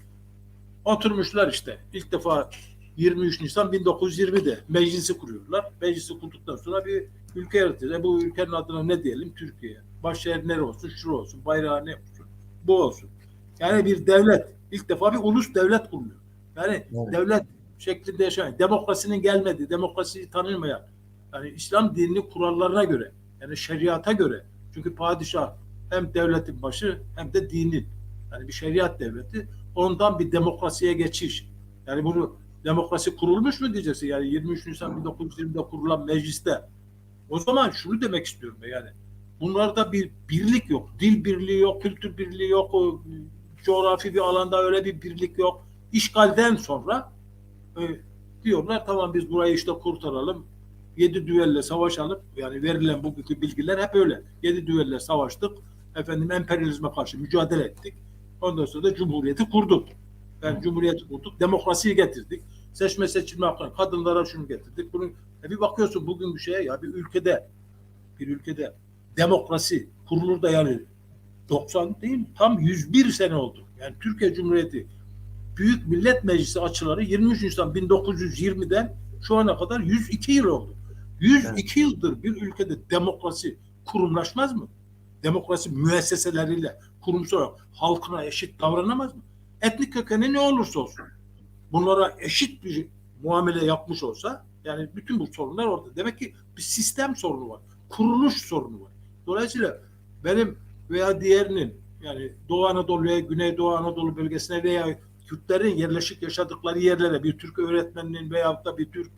oturmuşlar işte ilk defa 23 Nisan 1920'de meclisi kuruyorlar. Meclisi kurduktan sonra bir ülke yaratacağız. Bu ülkenin adına ne diyelim? Türkiye. Başşehir nere olsun? Şurası olsun. Bayrağı ne olsun? Bu olsun. Yani bir devlet. İlk defa bir ulus devlet kuruluyor. Yani Evet. devlet şeklinde yaşayan, demokrasinin gelmediği, demokrasiyi tanınmayan, yani İslam dininin kurallarına göre, yani şeriata göre. Çünkü padişah hem devletin başı hem de dinin. Yani bir şeriat devleti. Ondan bir demokrasiye geçiş. Yani bunu demokrasi kurulmuş mu diyeceksin? Yani 23 Nisan 1920'de kurulan mecliste. O zaman şunu demek istiyorum yani. Bunlarda bir birlik yok. Dil birliği yok, kültür birliği yok, coğrafi bir alanda öyle bir birlik yok. İşgalden sonra diyorlar tamam biz burayı işte kurtaralım. 7 düelle savaşalım. Yani verilen bugünkü bilgiler hep öyle. 7 düelle savaştık. Efendim emperyalizme karşı mücadele ettik. Ondan sonra da cumhuriyeti kurduk. Yani cumhuriyeti kurduk. Demokrasiyi getirdik. Seçme seçilme hakkı. Kadınlara şunu getirdik. Bunu bir bakıyorsun bugün bir şeye ya bir ülkede demokrasi kurulur da yani 90 değil mi? Tam 101 sene oldu. Yani Türkiye Cumhuriyeti Büyük Millet Meclisi açıları 23 Nisan 1920'den şu ana kadar 102 yıl oldu. 102 yıldır bir ülkede demokrasi kurumlaşmaz mı? Demokrasi müesseseleriyle kurumsal halkına eşit davranamaz mı? Etnik kökeni ne olursa olsun bunlara eşit bir muamele yapmış olsa yani bütün bu sorunlar orada. Demek ki bir sistem sorunu var. Kuruluş sorunu var. Dolayısıyla benim veya diğerinin yani Doğu Anadolu'ya, Güneydoğu Anadolu bölgesine veya Kürtlerin yerleşik yaşadıkları yerlere bir Türk öğretmeninin veyahut da bir Türk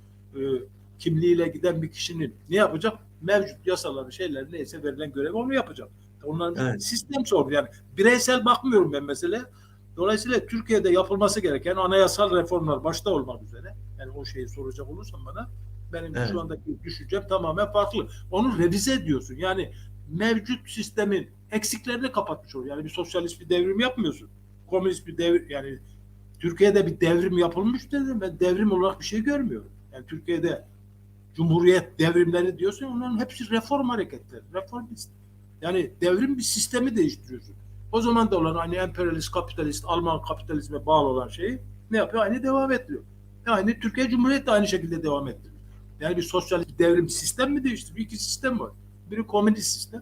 kimliğiyle giden bir kişinin ne yapacak? Mevcut yasaların şeyler neyse verilen görevi onu yapacak. Onların Evet. sistem sorunu yani bireysel bakmıyorum ben mesela. Dolayısıyla Türkiye'de yapılması gereken anayasal reformlar başta olmak üzere yani o şeyi soracak olursan bana benim şu andaki düşüncem tamamen farklı. Onu revize ediyorsun. Yani mevcut sistemin eksiklerini kapatmış oluyor. Yani bir sosyalist bir devrim yapmıyorsun. Komünist bir devrim yani Türkiye'de bir devrim yapılmış dedim ben devrim olarak bir şey görmüyorum. Yani Türkiye'de Cumhuriyet devrimleri diyorsun, onların hepsi reform hareketleri, reformist. Yani devrim bir sistemi değiştiriyorsun. O zaman da olan aynı emperyalist, kapitalist, Alman kapitalizme bağlı olan şeyi ne yapıyor? Aynı devam ettiriyor. Yani Türkiye Cumhuriyeti de aynı şekilde devam ettiriyor. Yani bir sosyalist devrim sistem mi değiştiriyor? İki sistem var. Biri komünist sistem,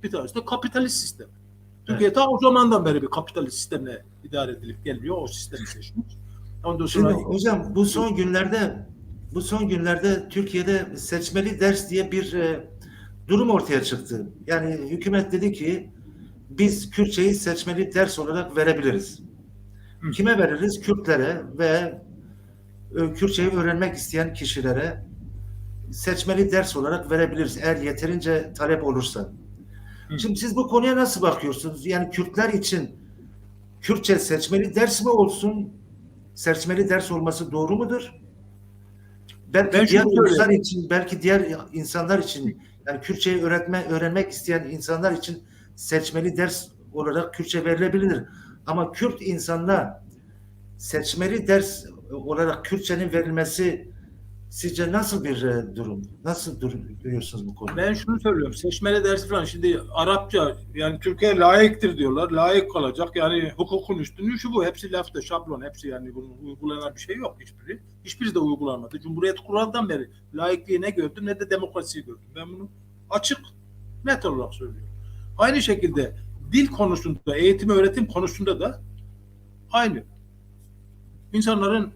bir tanesi de kapitalist sistem. Türkiye ta o zamandan beri bir kapitalist sistemle idare edilip geliyor. O sistemi seçmiş. Ondan sonra Şimdi hocam bu son günlerde Türkiye'de seçmeli ders diye bir durum ortaya çıktı. Yani hükümet dedi ki biz Kürtçeyi seçmeli ders olarak verebiliriz. Kime veririz? Kürtlere ve Kürtçeyi öğrenmek isteyen kişilere seçmeli ders olarak verebiliriz eğer yeterince talep olursa. Şimdi siz bu konuya nasıl bakıyorsunuz? Yani Kürtler için Kürtçe seçmeli ders mi olsun? Seçmeli ders olması doğru mudur? Belki diğer uluslar için, belki diğer insanlar için, yani Kürtçeyi öğrenmek isteyen insanlar için seçmeli ders olarak Kürtçe verilebilir. Ama Kürt insanlar seçmeli ders olarak Kürtçenin verilmesi sizce nasıl bir durum? Nasıl görüyorsunuz bu konuyu? Ben şunu söylüyorum. Seçmeli ders falan. Şimdi Arapça, yani Türkiye layıktır diyorlar. Layık kalacak. Yani hukukun üstünlüğü şu bu. Hepsi lafta, şablon. Hepsi, yani bunun uygulanan bir şey yok hiçbiri. Hiçbiri de uygulanmadı. Cumhuriyet kuruldan beri layıklığı ne gördüm ne de demokrasiyi gördüm. Ben bunu açık, net olarak söylüyorum. Aynı şekilde dil konusunda, eğitim öğretim konusunda da aynı. İnsanların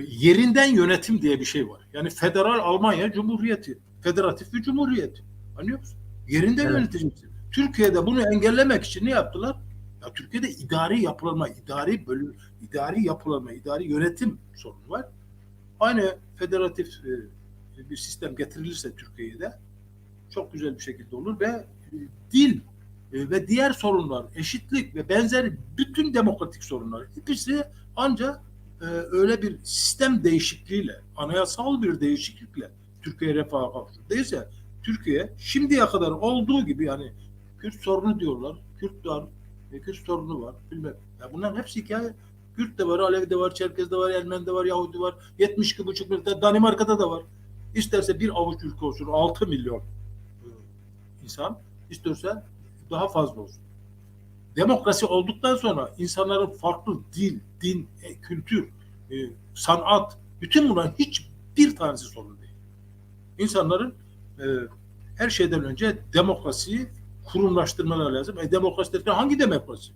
yerinden yönetim diye bir şey var. Yani Federal Almanya Cumhuriyeti, federatif bir cumhuriyet. Anlıyor musun? Yerinden yöneteceksin. Türkiye'de bunu engellemek için ne yaptılar? Ya Türkiye'de idari yapılanma, idari yönetim sorunu var. Aynı federatif bir sistem getirilirse Türkiye'de çok güzel bir şekilde olur ve dil ve diğer sorunlar, eşitlik ve benzeri bütün demokratik sorunlar hepsi ancak öyle bir sistem değişikliğiyle, anayasal bir değişiklikle Türkiye refaha kavuşur. Değilse Türkiye şimdiye kadar olduğu gibi, yani Kürt sorunu diyorlar, Kürt sorunu var, bilmem. Ya bunların hepsi hikaye. Kürt de var, Alevi de var, Çerkez de var, Ermeni de var, Yahudi var, 72,5 milyon, Danimarka'da da var. İsterse bir avuç ülke olsun, 6 milyon insan, isterse daha fazla olsun. Demokrasi olduktan sonra insanların farklı dil, din, kültür, sanat, bütün bunların hiçbir tanesi sorun değil. İnsanların her şeyden önce demokrasiyi kurumlaştırmaları lazım. Demokrasi derken hangi demokrasi?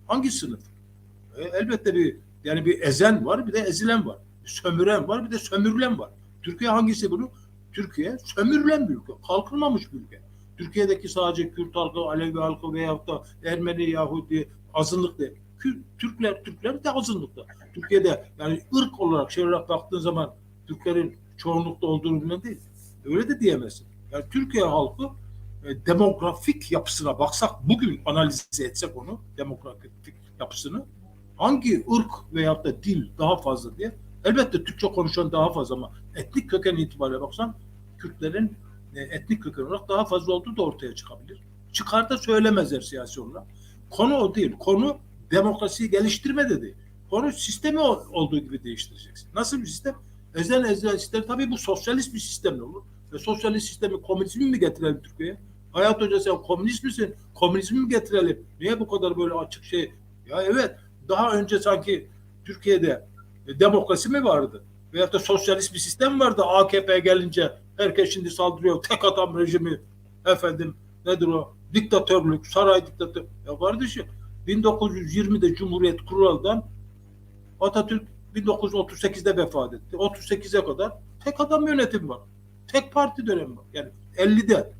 Hangi sınıf? Elbette bir ezen var, bir de ezilen var. Bir sömüren var, bir de sömürülen var. Türkiye hangisi bunu? Türkiye sömürülen bir ülke, kalkınmamış bir ülke. Türkiye'deki sadece Kürt halkı, Alevi halkı veyahut da Ermeni, Yahudi azınlık değil. Türkler de azınlıkta. Türkiye'de yani ırk olarak, şey olarak baktığın zaman Türklerin çoğunlukta olduğunu bilmem değil. Öyle de diyemezsin. Yani Türkiye halkı demografik yapısına baksak, bugün analiz etsek onu, demografik yapısını, hangi ırk veyahut da dil daha fazla diye, elbette Türkçe konuşan daha fazla ama etnik köken itibariyle baksan Kürtlerin etnik köken olarak daha fazla olduğu da ortaya çıkabilir. Çıkar da söylemezler siyasi olarak. Konu o değil. Konu demokrasiyi geliştirme de değil. Konu sistemi olduğu gibi değiştireceksin. Nasıl bir sistem? Ezilen sistem, tabii bu sosyalist bir sistemle olur. Ve sosyalist sistemi, komünizmi mi getirelim Türkiye'ye? Hayat Hoca, sen komünist misin? Komünizmi mi getirelim? Niye bu kadar böyle açık şey? Ya evet, daha önce sanki Türkiye'de demokrasi mi vardı? Veyahut da sosyalist bir sistem vardı. AKP gelince herkes şimdi saldırıyor. Tek adam rejimi, efendim nedir o? Diktatörlük, saray diktatörlük. Ya kardeşim, 1920'de Cumhuriyet kuruldan Atatürk 1938'de vefat etti. 38'e kadar tek adam yönetimi var. Tek parti dönemi var. Yani 50'de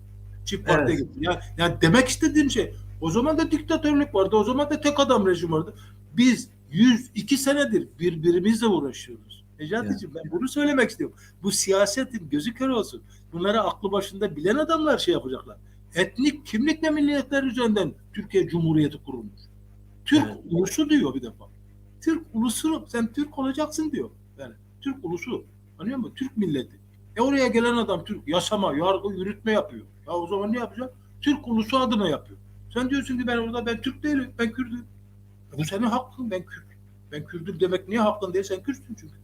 çift partiye gitti. Yani demek istediğim şey, o zaman da diktatörlük vardı. O zaman da tek adam rejimi vardı. Biz 102 senedir birbirimizle uğraşıyoruz. Necati'ciğim, ben bunu söylemek istiyorum. Bu siyasetin gözü kör olsun. Bunları aklı başında bilen adamlar şey yapacaklar. Etnik kimlik ve milliyetler üzerinden Türkiye Cumhuriyeti kurulmuş. Türk ulusu diyor bir defa. Türk ulusu, sen Türk olacaksın diyor. Yani Türk ulusu. Anlıyor musun? Türk milleti. Oraya gelen adam Türk. Yasama, yargı, yürütme yapıyor. Ya o zaman ne yapacak? Türk ulusu adına yapıyor. Sen diyorsun ki ben Türk değilim, ben Kürdüm. Bu senin hakkın, ben Kürt. Ben Kürdüm demek niye hakkın değil? Sen Kürtsün çünkü.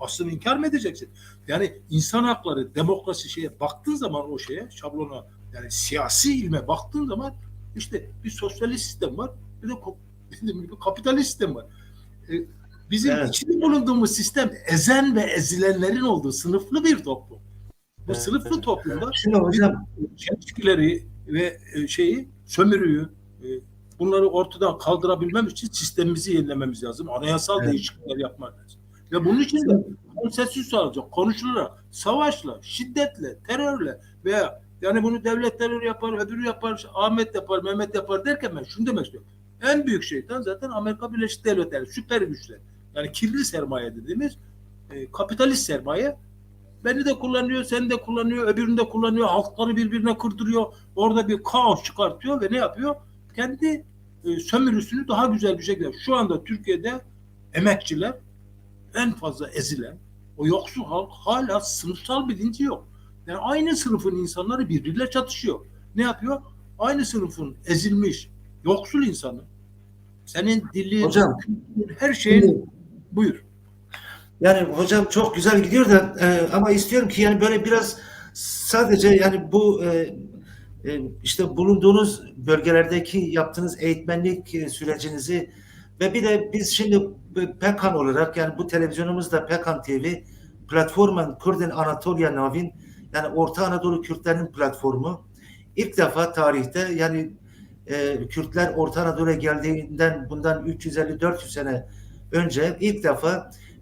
Aslını inkar mı edeceksin? Yani insan hakları, demokrasi şeye baktığın zaman o şeye, şablona, yani siyasi ilme baktığın zaman işte bir sosyalist sistem var, bir de dediğim gibi kapitalist sistem var. Bizim Evet. içinde bulunduğumuz sistem ezen ve ezilenlerin olduğu sınıflı bir toplum. Bu Evet. sınıflı toplumda Şimdi hocam çelişkileri ve sömürüyü, bunları ortadan kaldırabilmem için sistemimizi yenilememiz lazım. Anayasal Evet. değişiklikler yapmak lazım. Ve bunun için de konsensüs sağlayacak, konuşularak, savaşla, şiddetle, terörle veya yani bunu devlet terör yapar, öbürü yapar, Ahmet yapar, Mehmet yapar derken ben şunu demek istiyorum. En büyük şeytan zaten Amerika Birleşik Devletleri, süper güçler. Yani kirli sermaye dediğimiz kapitalist sermaye. Beni de kullanıyor, seni de kullanıyor, öbürünü de kullanıyor, halkları birbirine kırdırıyor. Orada bir kaos çıkartıyor ve ne yapıyor? Kendi sömürüsünü daha güzel bir şekilde. Şu anda Türkiye'de emekçiler en fazla ezilen, o yoksul halk hala sınıfsal bilinci yok. Yani aynı sınıfın insanları birbiriyle çatışıyor. Ne yapıyor? Aynı sınıfın ezilmiş, yoksul insanı, senin dilin, hocam her şeyin buyur. yani hocam çok güzel gidiyor da ama istiyorum ki yani böyle biraz sadece yani bu işte bulunduğunuz bölgelerdeki yaptığınız eğitmenlik sürecinizi ve bir de biz şimdi Pekan olarak yani bu televizyonumuz da Pekan TV platformen Kurdin Anatolia Navin yani Orta Anadolu Kürtlerinin platformu ilk defa tarihte yani Kürtler Orta Anadolu'ya geldiğinden bundan 350-400 sene önce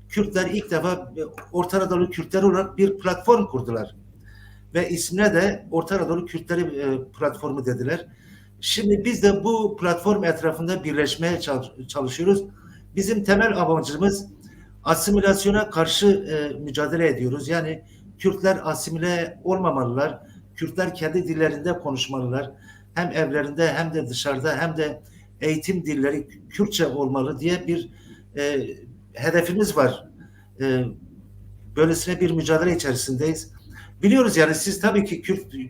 Kürtler ilk defa Orta Anadolu Kürtleri olarak bir platform kurdular. Ve ismine de Orta Anadolu Kürtleri platformu dediler. Şimdi biz de bu platform etrafında birleşmeye çalışıyoruz. Bizim temel amacımız asimilasyona karşı mücadele ediyoruz. Yani Kürtler asimile olmamalılar. Kürtler kendi dillerinde konuşmalılar. Hem evlerinde hem de dışarıda hem de eğitim dilleri Kürtçe olmalı diye bir hedefimiz var. Böylesine bir mücadele içerisindeyiz. Biliyoruz yani siz tabii ki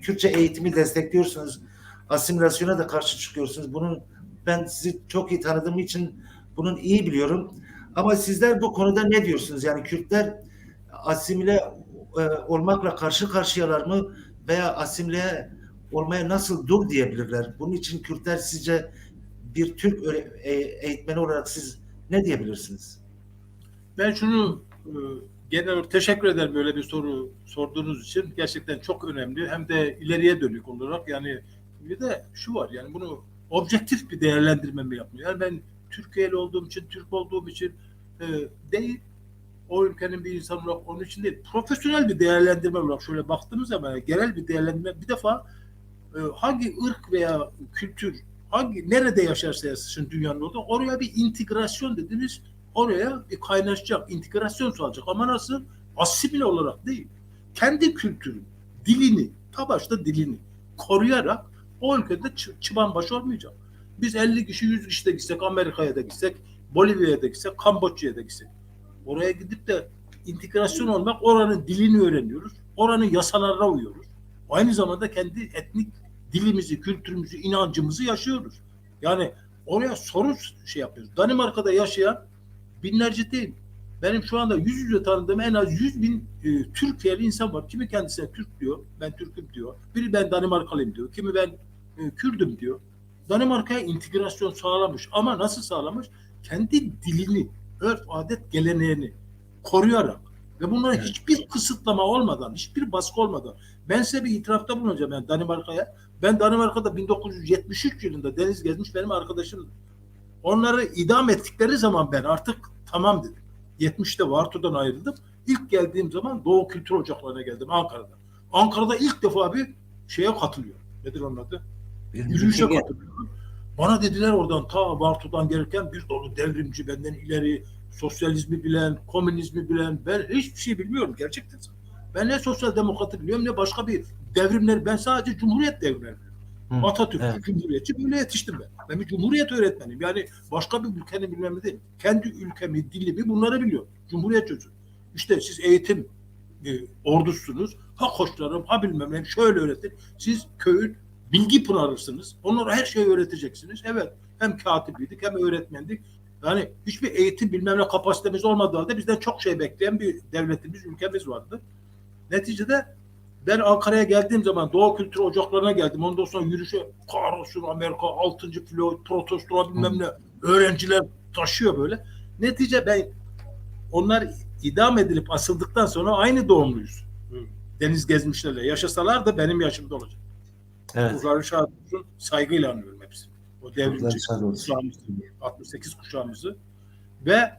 Kürtçe eğitimi destekliyorsunuz. Asimilasyona da karşı çıkıyorsunuz. Ben sizi çok iyi tanıdığım için bunun iyi biliyorum. Ama sizler bu konuda ne diyorsunuz? Yani Kürtler asimile olmakla karşı karşıyalar mı veya asimile olmaya nasıl dur diyebilirler? Bunun için Kürtler sizce bir Türk eğitmeni olarak siz ne diyebilirsiniz? Ben şunu genel olarak teşekkür ederim böyle bir soru sorduğunuz için. Gerçekten çok önemli. Hem de ileriye dönük olarak yani bir de şu var yani bunu objektif bir değerlendirme mi yapmıyor? Yani ben Türkiye'li olduğum için, Türk olduğum için değil, o ülkenin bir insanı olarak onun için değil. Profesyonel bir değerlendirme olarak şöyle baktığımız zaman genel bir değerlendirme bir defa hangi ırk veya kültür nerede yaşarsa yaşasın dünyanın oraya bir integrasyon dediğimiz oraya bir kaynaşacak, integrasyon sağlayacak ama nasıl? Asimile olarak değil. Kendi kültürün, dilini, ta başta dilini koruyarak o ülkede çıban baş olmayacak. Biz 50 kişi, 100 kişi de gitsek, Amerika'ya da gitsek, Bolivya'ya da gitsek, Kamboçya'ya da gitsek. Oraya gidip de integrasyon olmak, oranın dilini öğreniyoruz. Oranın yasalarına uyuyoruz. Aynı zamanda kendi etnik dilimizi, kültürümüzü, inancımızı yaşıyoruz. Yani oraya sorun yapıyoruz. Danimarka'da yaşayan binlerce değil. Benim şu anda yüz yüze tanıdığım en az 100.000 Türkiye'li insan var. Kimi kendisine Türk diyor, ben Türk'üm diyor. Biri ben Danimarkalıyım diyor. Kimi ben Kürdüm diyor. Danimarka'ya integrasyon sağlamış. Ama nasıl sağlamış? Kendi dilini, örf, adet, geleneğini koruyarak ve bunlara hiçbir kısıtlama olmadan, hiçbir baskı olmadan. Ben size bir itirafta bulunacağım yani Danimarka'ya. Ben Danimarka'da 1973 yılında deniz gezmiş benim arkadaşım. Onları idam ettikleri zaman ben artık tamam dedim. 70'te Varto'dan ayrıldım. İlk geldiğim zaman Doğu Kültür Ocakları'na geldim Ankara'da. Ankara'da ilk defa bir şeye katılıyor. Nedir onun adı? Yürüyüşe katılıyorum. Bana dediler oradan ta Varto'dan gelirken bir dolu devrimci benden ileri sosyalizmi bilen, komünizmi bilen ben hiçbir şey bilmiyorum gerçekten. Ben ne sosyal demokratı biliyorum ne başka bir devrimleri. Ben sadece Cumhuriyet devrimleri biliyorum. Atatürk, evet. Cumhuriyetçi böyle yetiştim ben. Ben bir Cumhuriyet öğretmeniyim. Yani başka bir ülkenin bilmem değil. Kendi ülkemi, dilimi bunları biliyorum. Cumhuriyet çocuğu. İşte siz eğitim ordusunuz. Ha koçlarım, ha bilmem ne şöyle öğretin. Siz köyün bilgi pınarısınız. Onlara her şeyi öğreteceksiniz. Evet. Hem katibiydik hem öğretmendik. Yani hiçbir eğitim bilmem ne kapasitemiz olmadığı halde bizden çok şey bekleyen bir devletimiz, ülkemiz vardı. Neticede ben Ankara'ya geldiğim zaman Doğu Kültür Ocakları'na geldim. Ondan sonra yürüyüşe kahrolsun Amerika 6. filo protestolar bilmem ne öğrenciler taşıyor böyle. Netice ben onlar idam edilip asıldıktan sonra aynı doğumluyuz. Deniz gezmişlerle. Yaşasalar da benim yaşımda olacak. Evet. Ruhları şad olsun. Saygıyla anıyorum hepsini. O devrimci Ruhları şad olsun. kuşağımızı, 68 kuşağımızı ve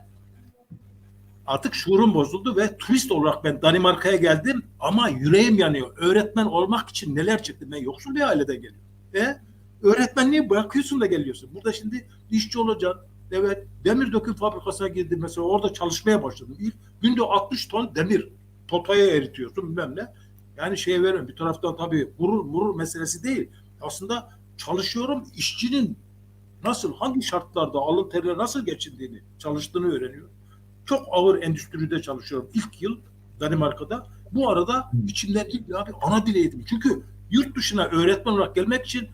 artık şuurum bozuldu ve turist olarak ben Danimarka'ya geldim ama yüreğim yanıyor. Öğretmen olmak için neler çektim. Ben yoksul bir aileden geliyorum. Öğretmenliği bırakıyorsun da geliyorsun. Burada şimdi işçi olacaksın. Evet, demir döküm fabrikasına girdim mesela. Orada çalışmaya başladım. İlk günde 60 ton demir. Potaya eritiyorsun bilmem ne. Yani şey veriyorum. Bir taraftan tabii gurur meselesi değil. Aslında çalışıyorum. İşçinin nasıl, hangi şartlarda alın teriyle nasıl geçindiğini, çalıştığını öğreniyorum. Çok ağır endüstride çalışıyorum ilk yıl Danimarka'da. Bu arada içimden ilk abi ana dil eğitimi. Çünkü yurt dışına öğretmen olarak gelmek için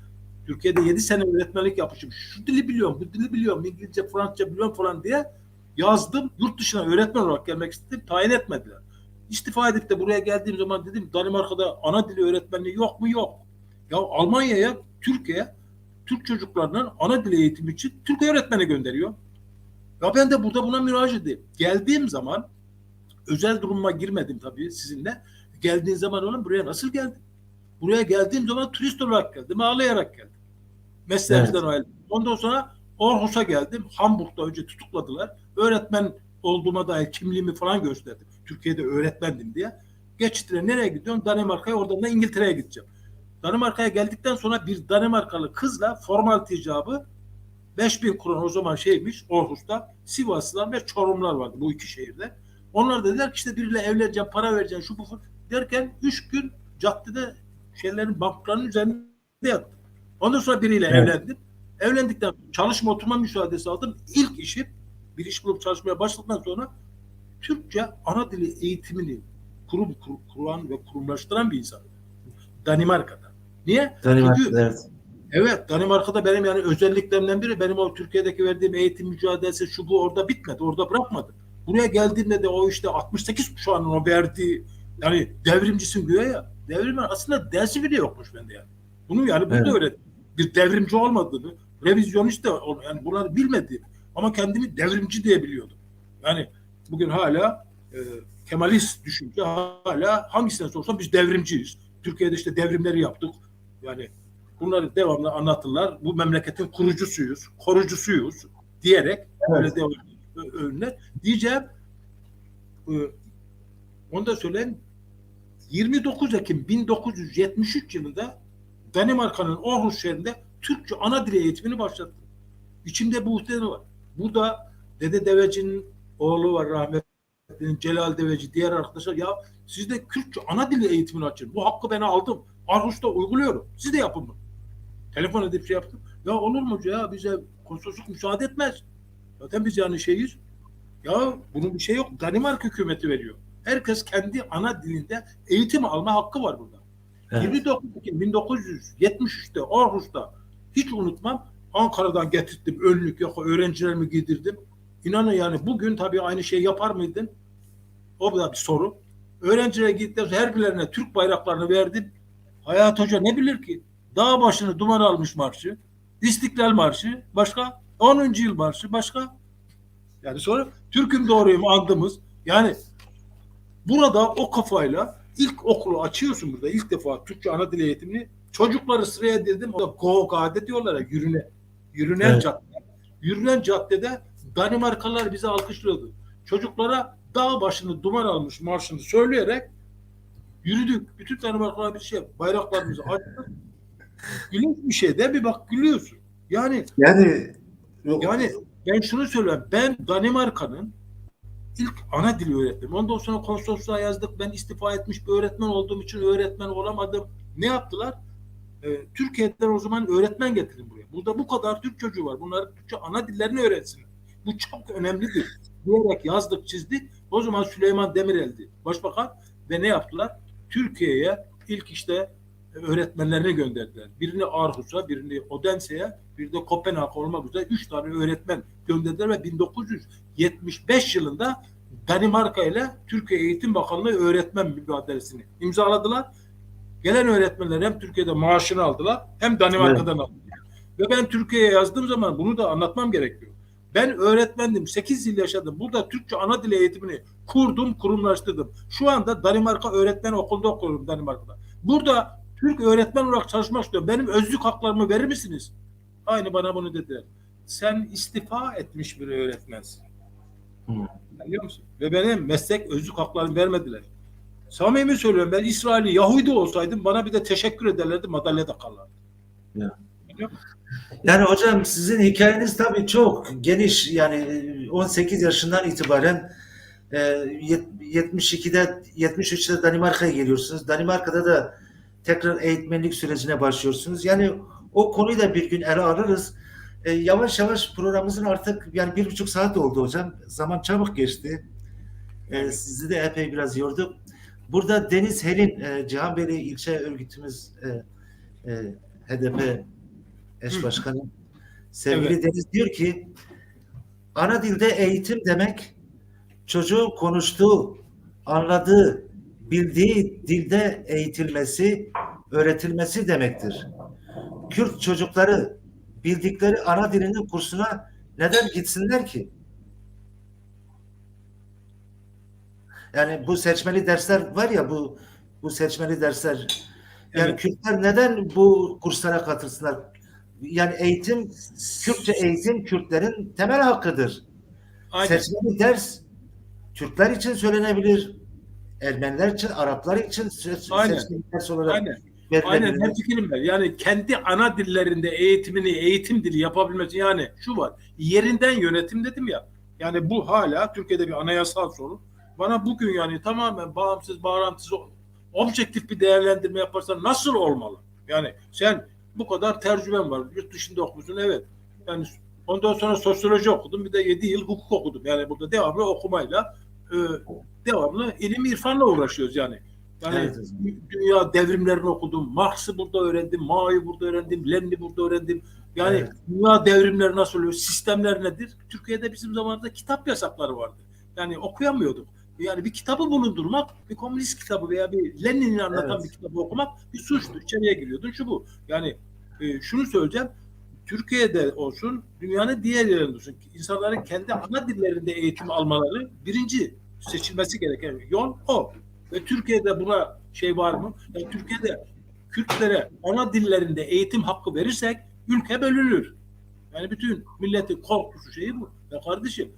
Türkiye'de 7 sene öğretmenlik yapmışım. Şu dili biliyorum, bu dili biliyorum, İngilizce, Fransızca biliyorum falan diye yazdım. Yurt dışına öğretmen olarak gelmek istedim. Tayin etmediler. İstifa edip de buraya geldiğim zaman dedim Danimarka'da ana dili öğretmenliği yok mu? Yok. Ya Almanya'ya, Türkiye'ye Türk çocuklarının ana dili eğitimi için Türk öğretmeni gönderiyor. Ya ben de burada buna müracaat edeyim. Geldiğim zaman özel duruma girmedim tabii sizinle. Geldiğin zaman oğlum buraya nasıl geldin? Buraya geldiğim zaman turist olarak geldim. Ağlayarak geldim. Mesleğimizden ayrıldım. Ondan sonra Aarhus'a geldim. Hamburg'da önce tutukladılar. Öğretmen olduğuma dair kimliğimi falan gösterdim. Türkiye'de öğretmendim diye. Geçtiler. Nereye gidiyorsun? Danimarka'ya, oradan da İngiltere'ye gideceğim. Danimarka'ya geldikten sonra bir Danimarkalı kızla formalite icabı 5.000 kron o zaman şeymiş Aarhus'ta Sivaslılar ve Çorumlar vardı bu iki şehirde. Onlar dediler ki işte biriyle evleneceğim, para vereceğim şu bu derken 3 gün caddede şeylerin banklarının üzerinde yattım. Ondan sonra biriyle evlendim. Evlendikten sonra çalışma oturma müsaadesi aldım. İlk işim bir iş bulup çalışmaya başladıktan sonra Türkçe ana dili eğitimini kuran ve kurumlaştıran bir insan. Danimarka'da. Niye? Çünkü evet, Danimarka'da benim yani özelliklerimden biri benim o Türkiye'deki verdiğim eğitim mücadelesi şu bu orada bitmedi. Orada bırakmadı. Buraya geldiğimde de o işte 68 kuşağının o verdiği yani devrimcisin güya ya. Devrim aslında dersi bile yokmuş bende yani. Bunu yani burada öğrettim. Bir devrimci olmadığını, revizyonist de yani bunları bilmediğimi ama kendimi devrimci diye biliyordum. Yani bugün hala Kemalist düşünce hala hangisine sorsam biz devrimciyiz. Türkiye'de işte devrimleri yaptık. Yani bunları devamlı anlatırlar. Bu memleketin kurucusuyuz, korucusuyuz diyerek öyle devam önüne. Diyeceğim onu da söyleyeyim. 29 Ekim 1973 yılında Danimarka'nın Aarhus şehrinde Türkçe ana dili eğitimini başlattım. İçimde bu muhtemelen var. Burada Dede Deveci'nin oğlu var rahmetli Celal Deveci, diğer arkadaşlar ya siz de Kürtçe ana dili eğitimini açın. Bu hakkı ben aldım. Aarhus'ta uyguluyorum. Siz de yapın bunu. Telefon edip şey yaptım. Ya olur mu hoca ya bize konsolosluk müsaade etmez. Zaten biz yani şeyiz. Ya bunun bir şey yok. Danimarka hükümeti veriyor. Herkes kendi ana dilinde eğitim alma hakkı var burada. Evet. 29 Ekim 1973'te Aarhus'ta hiç unutmam Ankara'dan getirttim önlük yok öğrencilerimi giydirdim. İnanın yani bugün tabii aynı şeyi yapar mıydın? O da bir soru. Öğrencilere gittim her birilerine Türk bayraklarını verdim. Hayat Hoca ne bilir ki? Dağ başını duman almış marşı, İstiklal Marşı, başka 10. yıl marşı, başka. Yani sonra Türk'üm doğruyum andımız. Yani burada o kafayla ilk okulu açıyorsun burada. İlk defa Türkçe ana dil eğitimini çocukları sıraya dizdim. O da Go-Gade diyorlar ya yürünen evet. Cadde. Yürünen caddede Danimarkalılar bizi alkışlıyordu. Çocuklara dağ başını duman almış marşını söyleyerek yürüdük. Bütün Danimarkalılar bir şey bayraklarımızı açtık. Gülünç bir şey de bir bak gülüyorsun. Yani ben şunu söylüyorum. Ben Danimarka'nın ilk ana dili öğretmenim. Ondan sonra konsolosluğa yazdık. Ben istifa etmiş bir öğretmen olduğum için öğretmen olamadım. Ne yaptılar? Türkiye'den o zaman öğretmen getirin buraya. Burada bu kadar Türk çocuğu var. Bunlar Türkçe ana dillerini öğretsin. Bu çok önemlidir. Diyerek yazdık, çizdik. O zaman Süleyman Demirel'di başbakan ve ne yaptılar? Türkiye'ye ilk işte öğretmenlerini gönderdiler. Birini Aarhus'a, birini Odense'ye, bir de Kopenhag olmak üzere 3 tane öğretmen gönderdiler ve 1975 yılında Danimarka ile Türkiye Eğitim Bakanlığı öğretmen mübadelesini imzaladılar. Gelen öğretmenler hem Türkiye'de maaşını aldılar hem Danimarka'dan aldılar. Ve ben Türkiye'ye yazdığım zaman bunu da anlatmam gerekiyor. Ben öğretmendim, 8 yıl yaşadım. Burada Türkçe ana dil eğitimini kurdum, kurumlaştırdım. Şu anda Danimarka öğretmen okulunda okuyorum Danimarka'da. Burada Türk öğretmen olarak çalışmak istiyorum. Benim özlük haklarımı verir misiniz? Aynı bana bunu dediler. Sen istifa etmiş bir öğretmensin. Biliyor musun? Ve benim meslek özlük haklarımı vermediler. Samimi söylüyorum, ben İsrail'i Yahudi olsaydım bana bir de teşekkür ederlerdi, madalya takarlardı. Ya. Yani hocam sizin hikayeniz tabii çok geniş. Yani 18 yaşından itibaren 72'de 73'te Danimarka'ya geliyorsunuz. Danimarka'da da tekrar eğitmenlik sürecine başlıyorsunuz. Yani o konuyu da bir gün ele alırız. Yavaş yavaş programımızın artık yani 1,5 saat oldu hocam. Zaman çabuk geçti. Sizi de epey biraz yorduk. Burada Deniz Helin, Cihanbeyli ilçe örgütümüz HDP eş başkanı. Sevgili Evet. Deniz diyor ki ana dilde eğitim demek çocuğun konuştuğu, anladığı, bildiği dilde eğitilmesi, öğretilmesi demektir. Kürt çocukları bildikleri ana dilinin kursuna neden gitsinler ki? Yani bu seçmeli dersler var ya bu seçmeli dersler yani Evet. Kürtler neden bu kurslara katılsınlar? Yani eğitim, Kürtçe eğitim Kürtlerin temel hakkıdır. Aynen. Seçmeli ders Türkler için söylenebilir, Ermeniler için, Araplar için seçmeli ders olarak Aynen. verilebilir. Aynen, ne fikrim var. Yani kendi ana dillerinde eğitimini, eğitim dili yapabilmesi, yani şu var. Yerinden yönetim dedim ya. Yani bu hala Türkiye'de bir anayasal sorun. Bana bugün yani tamamen bağımsız, bağlantısız, objektif bir değerlendirme yaparsan nasıl olmalı? Yani sen bu kadar tecrüben var. Yurt dışında okumuşsun, evet. Yani ondan sonra sosyoloji okudum. Bir de 7 yıl hukuk okudum. Yani burada devamlı okumayla devamlı ilim irfanla uğraşıyoruz yani. Yani Evet. dünya devrimlerini okudum. Marx'ı burada öğrendim. Mao'yu burada öğrendim. Lenin'i burada öğrendim. Yani Evet. dünya devrimleri nasıl oluyor? Sistemler nedir? Türkiye'de bizim zamanımızda kitap yasakları vardı. Yani okuyamıyorduk. Yani bir kitabı bulundurmak, bir komünist kitabı veya bir Lenin'i anlatan Evet. bir kitabı okumak bir suçtu. İçeriye giriyordun, şu bu. Yani şunu söyleyeceğim. Türkiye'de olsun, dünyanın diğer yerlerinde olsun, insanların kendi ana dillerinde eğitim almaları birinci seçilmesi gereken yol o. Ve Türkiye'de buna şey var mı? Yani Türkiye'de Kürtlere ana dillerinde eğitim hakkı verirsek ülke bölünür. Yani bütün milletin korkusu şeyi bu. Ya kardeşim,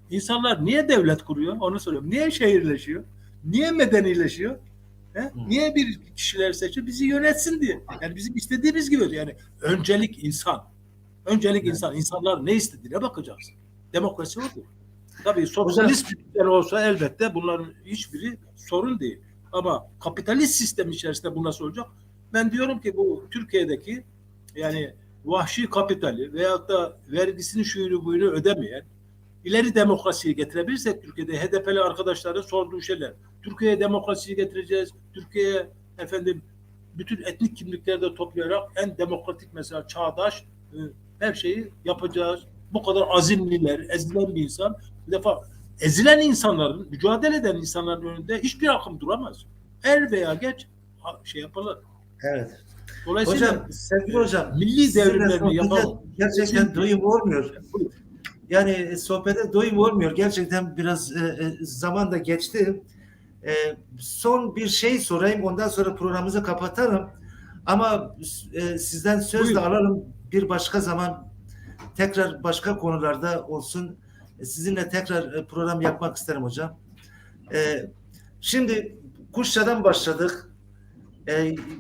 insanlar niye devlet kuruyor? Onu soruyorum. Niye şehirleşiyor? Niye medenileşiyor? Niye bir kişiler seçiyor? Bizi yönetsin diye. Yani bizim istediğimiz gibi. Yani öncelik insan. Öncelik insan. İnsanlar ne istediğine bakacağız. Demokrasi odur. Tabii sosyalist ülkeler olsa elbette bunların hiçbiri sorun değil. Ama kapitalist sistem içerisinde bu nasıl olacak? Ben diyorum ki bu Türkiye'deki yani vahşi kapitali veyahut da vergisini şuyunu buyunu ödemeyen ileri demokrasiyi getirebilirsek Türkiye'de HDP'li arkadaşların sorduğu şeyler. Türkiye'ye demokrasiyi getireceğiz. Türkiye'ye efendim bütün etnik kimlikleri de toplayarak en demokratik, mesela çağdaş her şeyi yapacağız. Bu kadar azimliler, ezilen bir insan. Bir defa ezilen insanların, mücadele eden insanların önünde hiçbir akım duramaz. Er veya geç şey yaparlar. Evet. Dolayısıyla Hocam, sevgili hocam, milli devrimlerini yapalım. Gerçekten doyum olmuyor. Yani sohbete doyum olmuyor. Gerçekten biraz zaman da geçti. Son bir şey sorayım. Ondan sonra programımızı kapatalım. Ama sizden söz de alalım. Bir başka zaman tekrar başka konularda olsun. Sizinle tekrar program yapmak isterim hocam. Şimdi Kuşça'dan başladık.